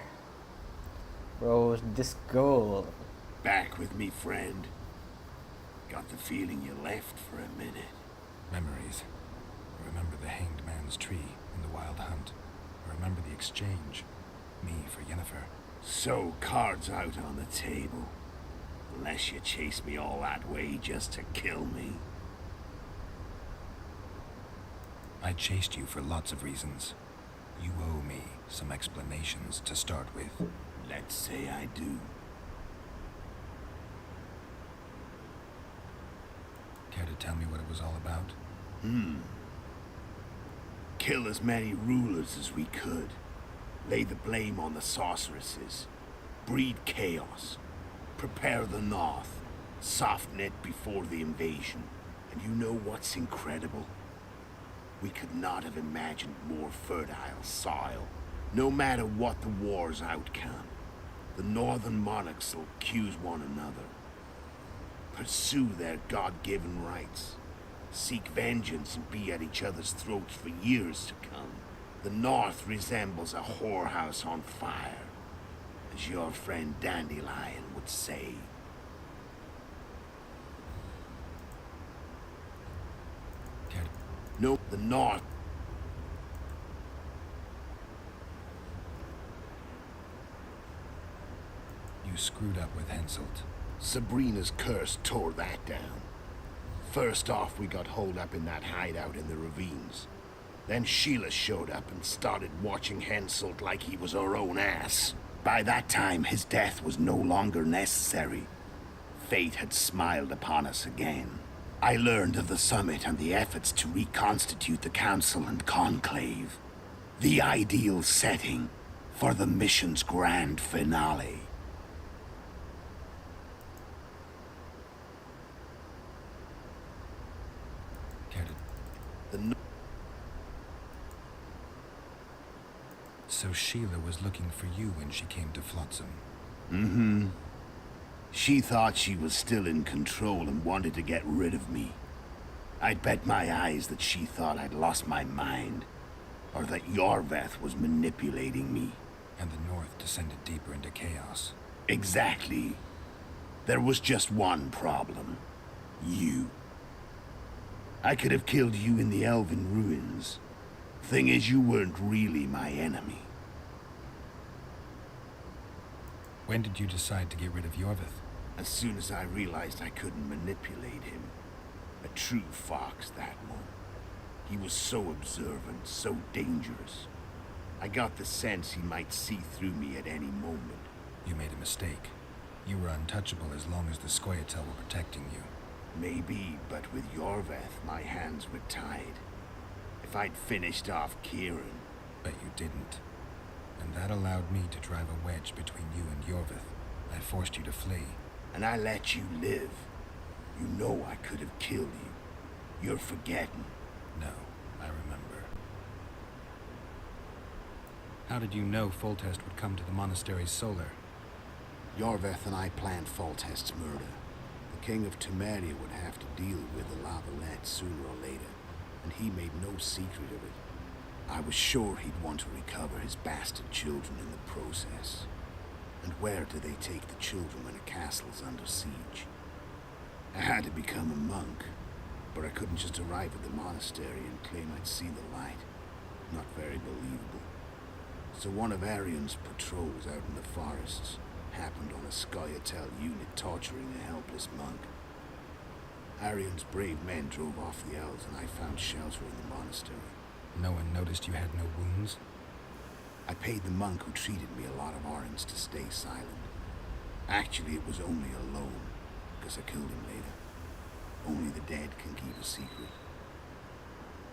Bro, this girl. Back with me, friend. Got the feeling you left for a minute. Memories. I remember the Hanged Man's Tree and the Wild Hunt. I remember the exchange. Me for Yennefer. So, cards out on the table. Unless you chase me all that way just to kill me. I chased you for lots of reasons. You owe me some explanations to start with. Let's say I do. Care to tell me what it was all about? Kill as many rulers as we could. Lay the blame on the sorceresses. Breed chaos. Prepare the North. Soften it before the invasion. And you know what's incredible? We could not have imagined more fertile soil. No matter what the war's outcome, the northern monarchs will accuse one another. Pursue their God-given rights. Seek vengeance and be at each other's throats for years to come. The North resembles a whorehouse on fire, as your friend Dandelion would say. No, the North. You screwed up with Henselt. Sabrina's curse tore that down. First off, we got holed up in that hideout in the ravines. Then Sheila showed up and started watching Henselt like he was her own ass. By that time, his death was no longer necessary. Fate had smiled upon us again. I learned of the summit and the efforts to reconstitute the council and conclave. The ideal setting for the mission's grand finale. So Sheila was looking for you when she came to Flotsam. Mm-hmm. She thought she was still in control and wanted to get rid of me. I'd bet my eyes that she thought I'd lost my mind, or that Yorveth was manipulating me. And the North descended deeper into chaos. Exactly. There was just one problem. You. I could have killed you in the Elven ruins. Thing is, you weren't really my enemy. When did you decide to get rid of Yorveth? As soon as I realized I couldn't manipulate him. A true fox, that one. He was so observant, so dangerous. I got the sense he might see through me at any moment. You made a mistake. You were untouchable as long as the Scoia'tael were protecting you. Maybe, but with Yorveth, my hands were tied. If I'd finished off Kieran... But you didn't. And that allowed me to drive a wedge between you and Yorveth. I forced you to flee. And I let you live. You know I could have killed you. You're forgetting. No, I remember. How did you know Foltest would come to the monastery's solar? Yorveth and I planned Foltest's murder. The King of Temeria would have to deal with the Lavalette sooner or later, and he made no secret of it. I was sure he'd want to recover his bastard children in the process. And where do they take the children when a castle's under siege? I had to become a monk, but I couldn't just arrive at the monastery and claim I'd seen the light. Not very believable. So one of Arion's patrols out in the forests happened on a Scoia'tael unit torturing a helpless monk. Arion's brave men drove off the elves and I found shelter in the monastery. No one noticed you had no wounds? I paid the monk who treated me a lot of orens to stay silent. Actually, it was only a loan, because I killed him later. Only the dead can keep a secret.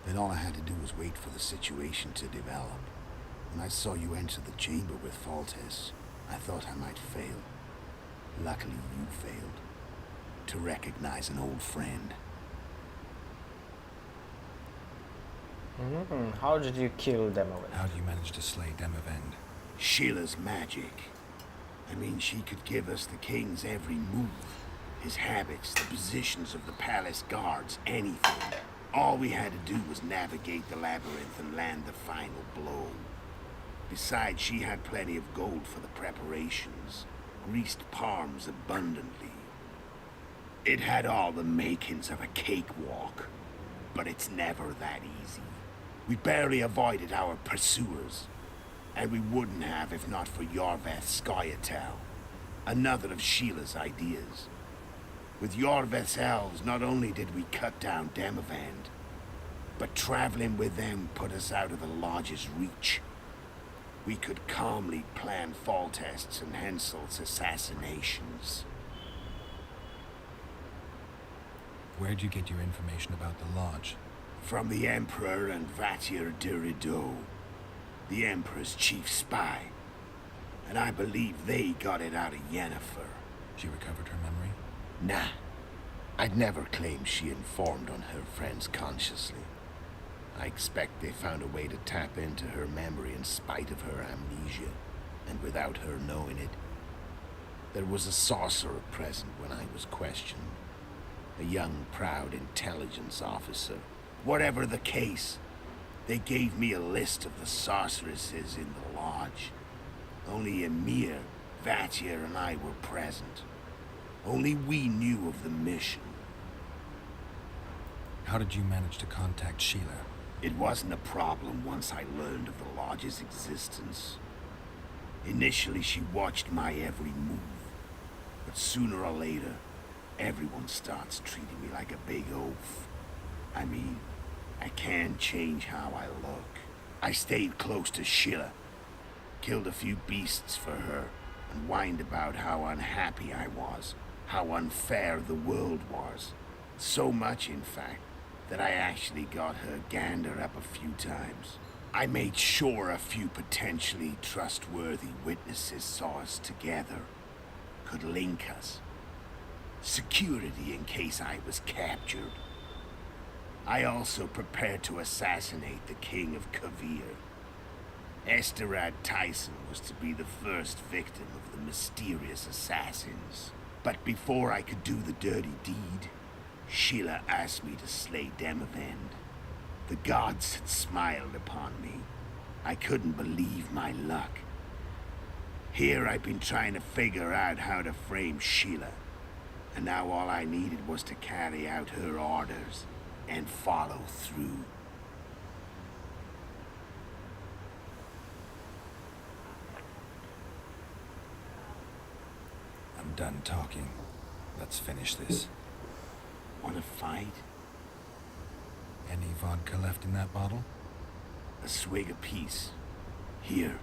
Then all I had to do was wait for the situation to develop. When I saw you enter the chamber with Foltest, I thought I might fail. Luckily, you failed. To recognize an old friend. How did you kill them away? How did you manage to slay Demavend? Sheila's magic. I mean, she could give us the king's every move. His habits, the positions of the palace guards, anything. All we had to do was navigate the labyrinth and land the final blow. Besides, she had plenty of gold for the preparations. Greased palms abundantly. It had all the makings of a cakewalk. But it's never that easy. We barely avoided our pursuers. And we wouldn't have if not for Yorveth's Scoia'tael. Another of Sheila's ideas. With Yorveth's elves, not only did we cut down Demavend, but traveling with them put us out of the Lodge's reach. We could calmly plan Foltest's and Hensel's assassinations. Where'd you get your information about the Lodge? From the Emperor and Vatier de Rideau, the Emperor's chief spy. And I believe they got it out of Yennefer. She recovered her memory? Nah. I'd never claim she informed on her friends consciously. I expect they found a way to tap into her memory in spite of her amnesia, and without her knowing it. There was a sorcerer present when I was questioned. A young, proud intelligence officer. Whatever the case, they gave me a list of the sorceresses in the lodge. Only Emir, Vatier, and I were present. Only we knew of the mission. How did you manage to contact Sheila? It wasn't a problem once I learned of the lodge's existence. Initially, she watched my every move. But sooner or later, everyone starts treating me like a big oaf. I mean, I can't change how I look. I stayed close to Sheila, killed a few beasts for her, and whined about how unhappy I was, how unfair the world was. So much, in fact, that I actually got her gander up a few times. I made sure a few potentially trustworthy witnesses saw us together, could link us. Security in case I was captured. I also prepared to assassinate the King of Kavir. Esterad Tyson was to be the first victim of the mysterious assassins. But before I could do the dirty deed, Sheila asked me to slay Demavend. The gods had smiled upon me. I couldn't believe my luck. Here I've been trying to figure out how to frame Sheila, and now all I needed was to carry out her orders and follow through. I'm done talking. Let's finish this. Want to fight? Any vodka left in that bottle? A swig apiece. Here.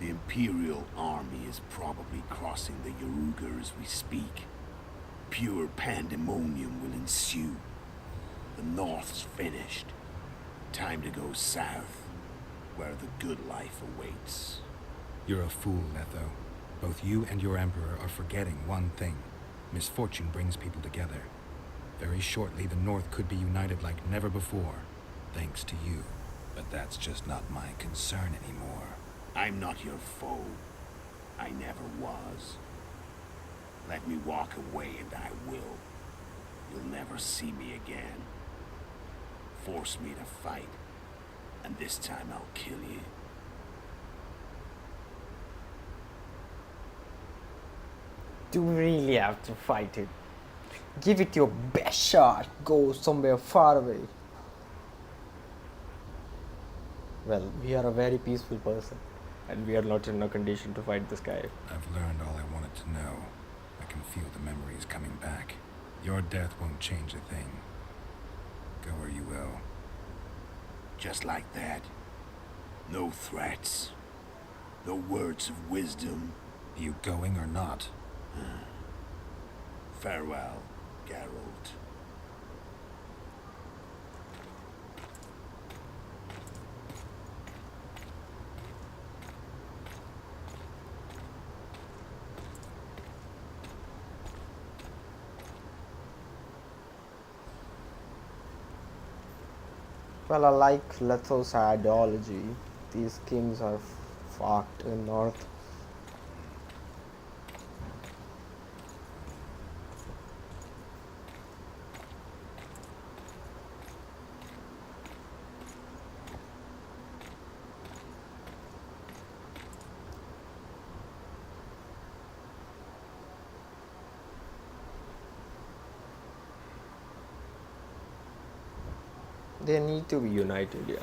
The Imperial army is probably crossing the Yaruga as we speak. Pure pandemonium will ensue. The North's finished. Time to go south, where the good life awaits. You're a fool, Letho. Both you and your Emperor are forgetting one thing. Misfortune brings people together. Very shortly, the North could be united like never before, thanks to you. But that's just not my concern anymore. I'm not your foe. I never was. Let me walk away and I will. You'll never see me again. Force me to fight, and this time I'll kill you. Do we really have to fight it? Give it your best shot. Go somewhere far away. Well, we are a very peaceful person, and we are not in a condition to fight this guy. I've learned all I wanted to know. I can feel the memories coming back. Your death won't change a thing. Go where you will. Just like that. No threats. No words of wisdom. You going or not? Farewell, Geralt. Well, I like Letho's ideology. These kings are fucked in North. They need to be united, yeah.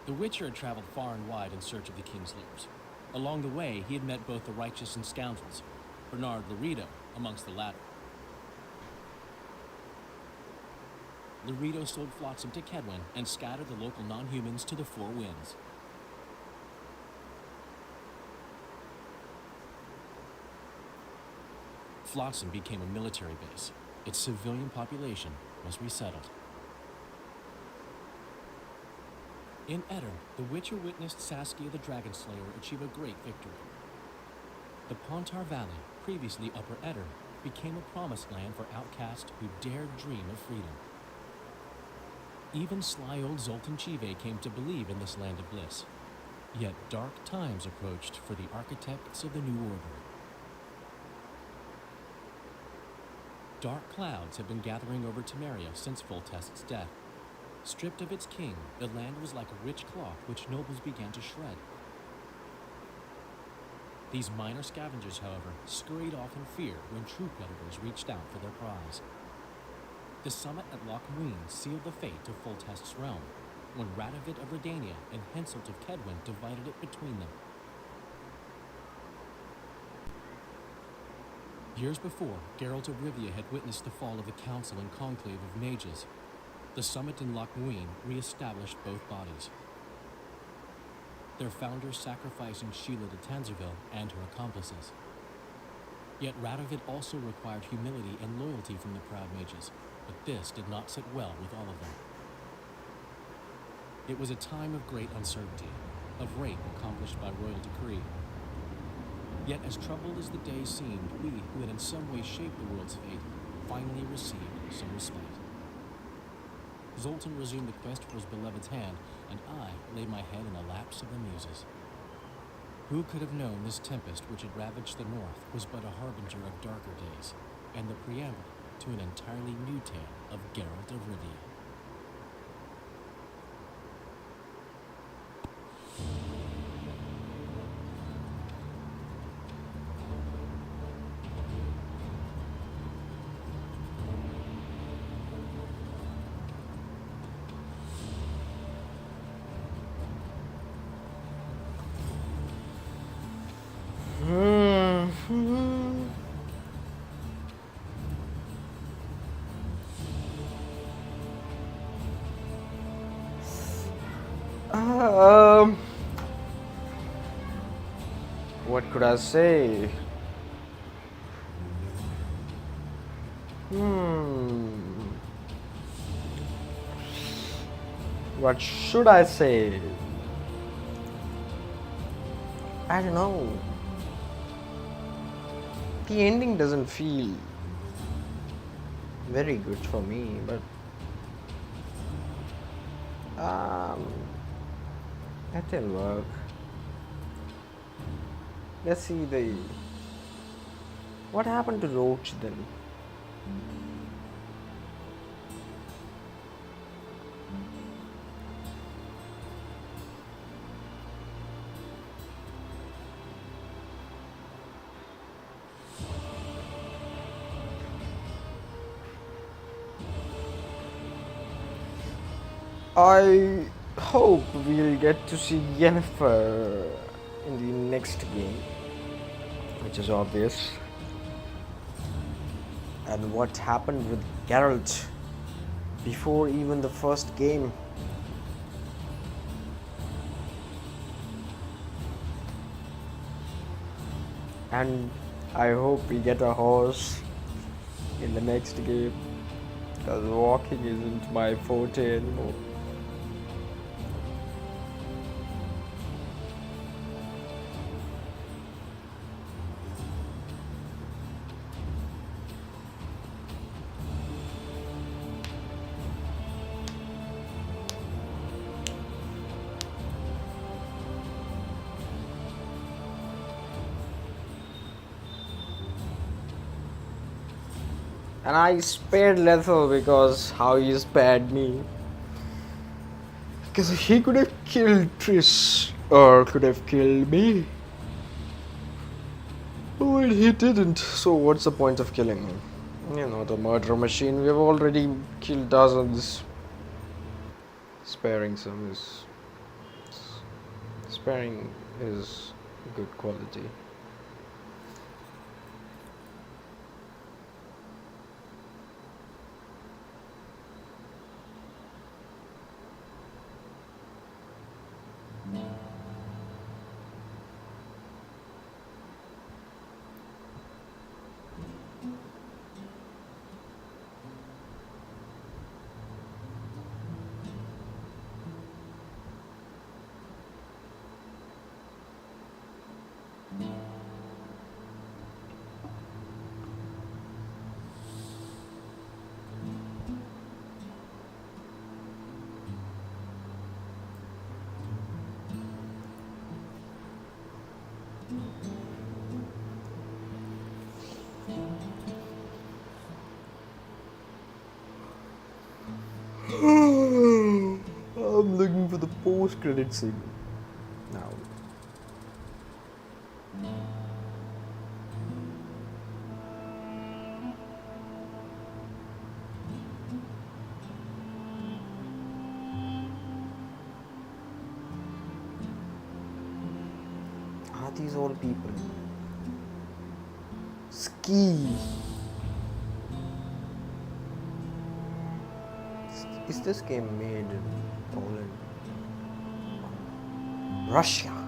The Witcher had traveled far and wide in search of the king's loops. Along the way, he had met both the righteous and scoundrels, Bernard Laredo amongst the latter. Laredo sold Flotsam to Kedwin and scattered the local non-humans to the four winds. Flotsam became a military base. Its civilian population was resettled. In Eddard, the Witcher witnessed Saskia the Dragon Slayer achieve a great victory. The Pontar Valley, previously Upper Eddard, became a promised land for outcasts who dared dream of freedom. Even sly old Zoltan Chive came to believe in this land of bliss. Yet dark times approached for the architects of the New Order. Dark clouds had been gathering over Temeria since Foltest's death. Stripped of its king, the land was like a rich cloth which nobles began to shred. These minor scavengers, however, scurried off in fear when true predators reached out for their prize. The summit at Loch Muin sealed the fate of Foltest's realm, when Radovid of Redania and Henselt of Kedwin divided it between them. Years before, Geralt of Rivia had witnessed the fall of the Council and Conclave of Mages. The summit in Loch Muin re-established both bodies, their founders sacrificing Sheila de Tanzerville and her accomplices. Yet Radovid also required humility and loyalty from the proud mages, but this did not sit well with all of them. It was a time of great uncertainty, of rape accomplished by royal decree. Yet as troubled as the days seemed, we, who had in some way shaped the world's fate, finally received some respite. Zoltan resumed the quest for his beloved's hand, and I laid my head in the laps of the muses. Who could have known this tempest which had ravaged the north was but a harbinger of darker days, and the preamble to an entirely new tale of Geralt of Rivia. What could I say? What should I say? I don't know. The ending doesn't feel very good for me, but that'll work. Let's see what happened to Roach then. I hope we'll get to see Yennefer in the next game, which is obvious. And what happened with Geralt before even the first game. And I hope we get a horse in the next game, because walking isn't my forte anymore. And I spared Lethal because how he spared me. Because he could have killed Triss or could have killed me. But he didn't, so what's the point of killing him? You know, the murder machine, we've already killed dozens. Sparing some is... Sparing is good quality. post-credit scene now. Are these all people? Ski. Is this game made in Poland? Russia.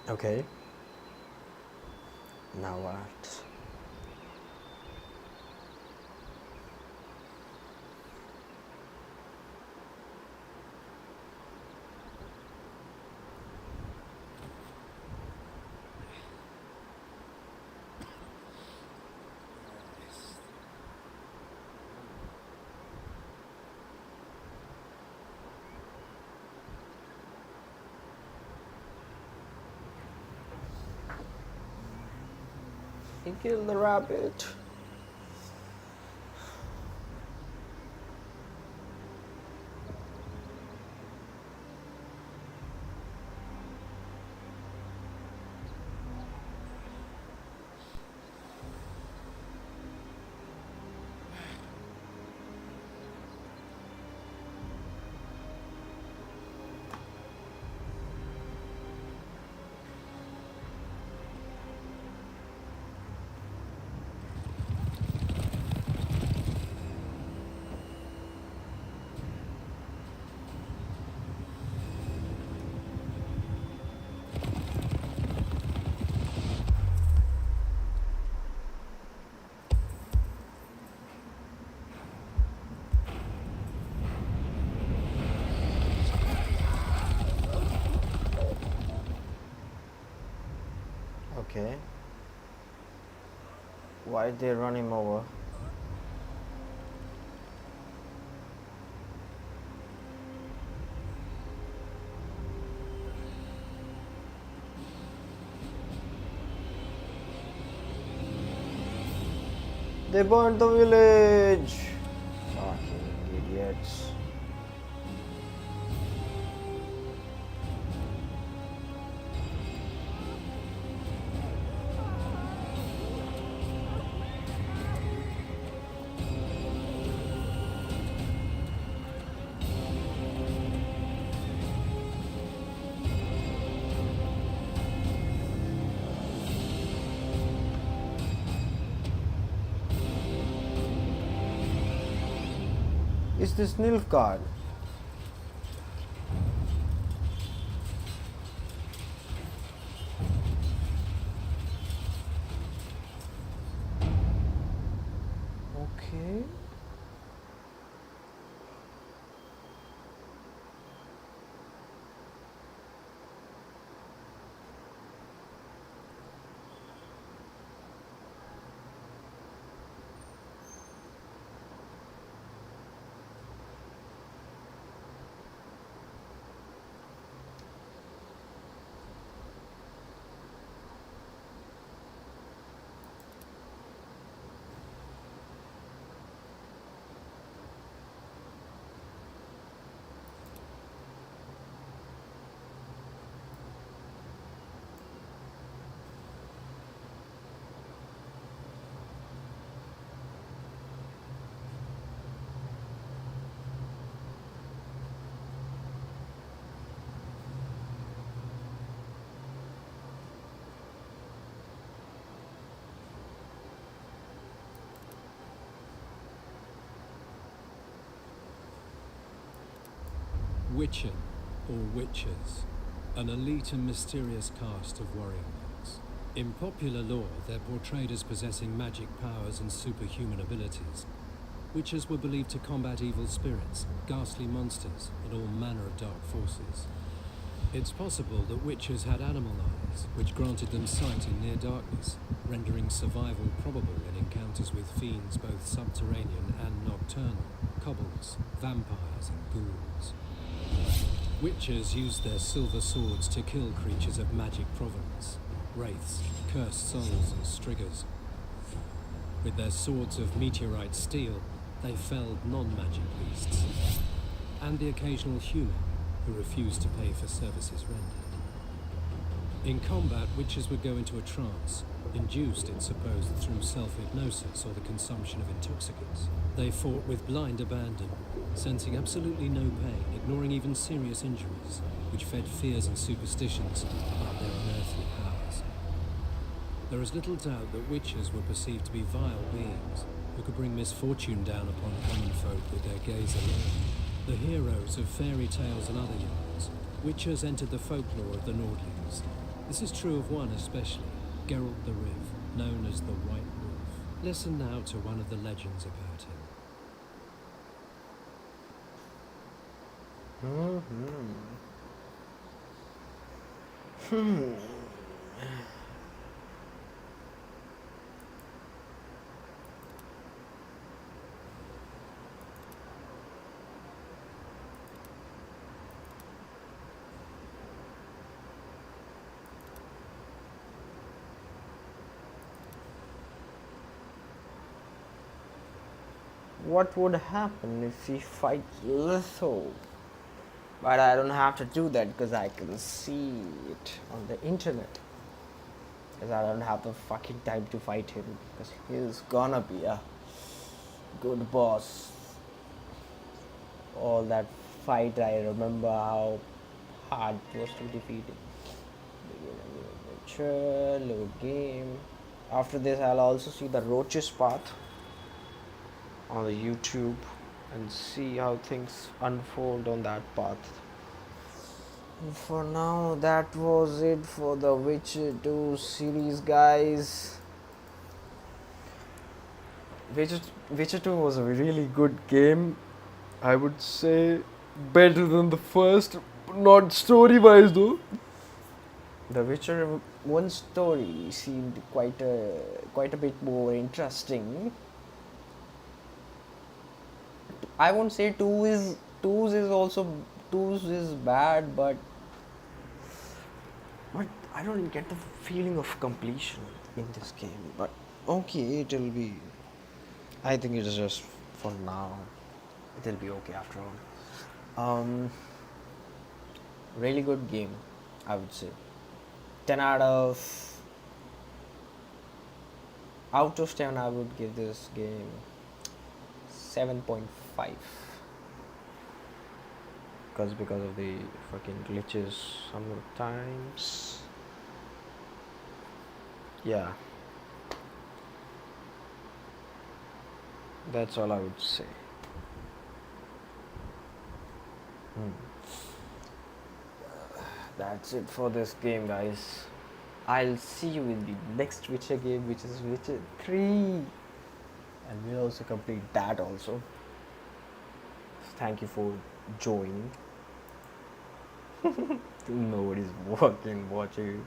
Okay. Now what? He killed the rabbit. Okay. Why did they run him over? They burned the village! Fucking idiots. Is this Nilfgaard? Okay. Witcher, or Witchers, an elite and mysterious caste of warrior monks. In popular lore, they're portrayed as possessing magic powers and superhuman abilities. Witchers were believed to combat evil spirits, ghastly monsters, and all manner of dark forces. It's possible that Witchers had animal eyes, which granted them sight in near darkness, rendering survival probable in encounters with fiends both subterranean and nocturnal, kobolds, vampires, and ghouls. Witchers used their silver swords to kill creatures of magic provenance, wraiths, cursed souls, and striggers. With their swords of meteorite steel, they felled non-magic beasts, and the occasional human who refused to pay for services rendered. In combat, witches would go into a trance, induced, it's supposed, through self-hypnosis or the consumption of intoxicants. They fought with blind abandon, sensing absolutely no pain, ignoring even serious injuries, which fed fears and superstitions about their unearthly powers. There is little doubt that witches were perceived to be vile beings who could bring misfortune down upon common folk with their gaze alone. The heroes of fairy tales and other yarns, witches entered the folklore of the Nordlings. This is true of one especially, Geralt the Riv, known as the White Wolf. Listen now to one of the legends about him. What would happen if we fight Litho? But I don't have to do that because I can see it on the internet. Because I don't have the fucking time to fight him. Because he's gonna be a good boss. All that fight, I remember how hard it was to defeat him. Adventure, load game. After this, I'll also see the Roaches path on the YouTube and see how things unfold on that path. And for now, that was it for the Witcher 2 series, guys. Witcher 2 was a really good game. I would say better than the first, not story wise though. The Witcher 1 story seemed quite a bit more interesting. I won't say 2 is bad, but I don't get the feeling of completion in this game. But okay, it'll be. I think it is just for now. It'll be okay after all. Really good game, I would say. 10 out of 10, I would give this game 7.5 because of the fucking glitches sometimes. Yeah, that's all I would say. That's it for this game, guys. I'll see you in the next Witcher game, which is Witcher 3, and we'll also complete that also. Thank you for joining. Nobody's watching.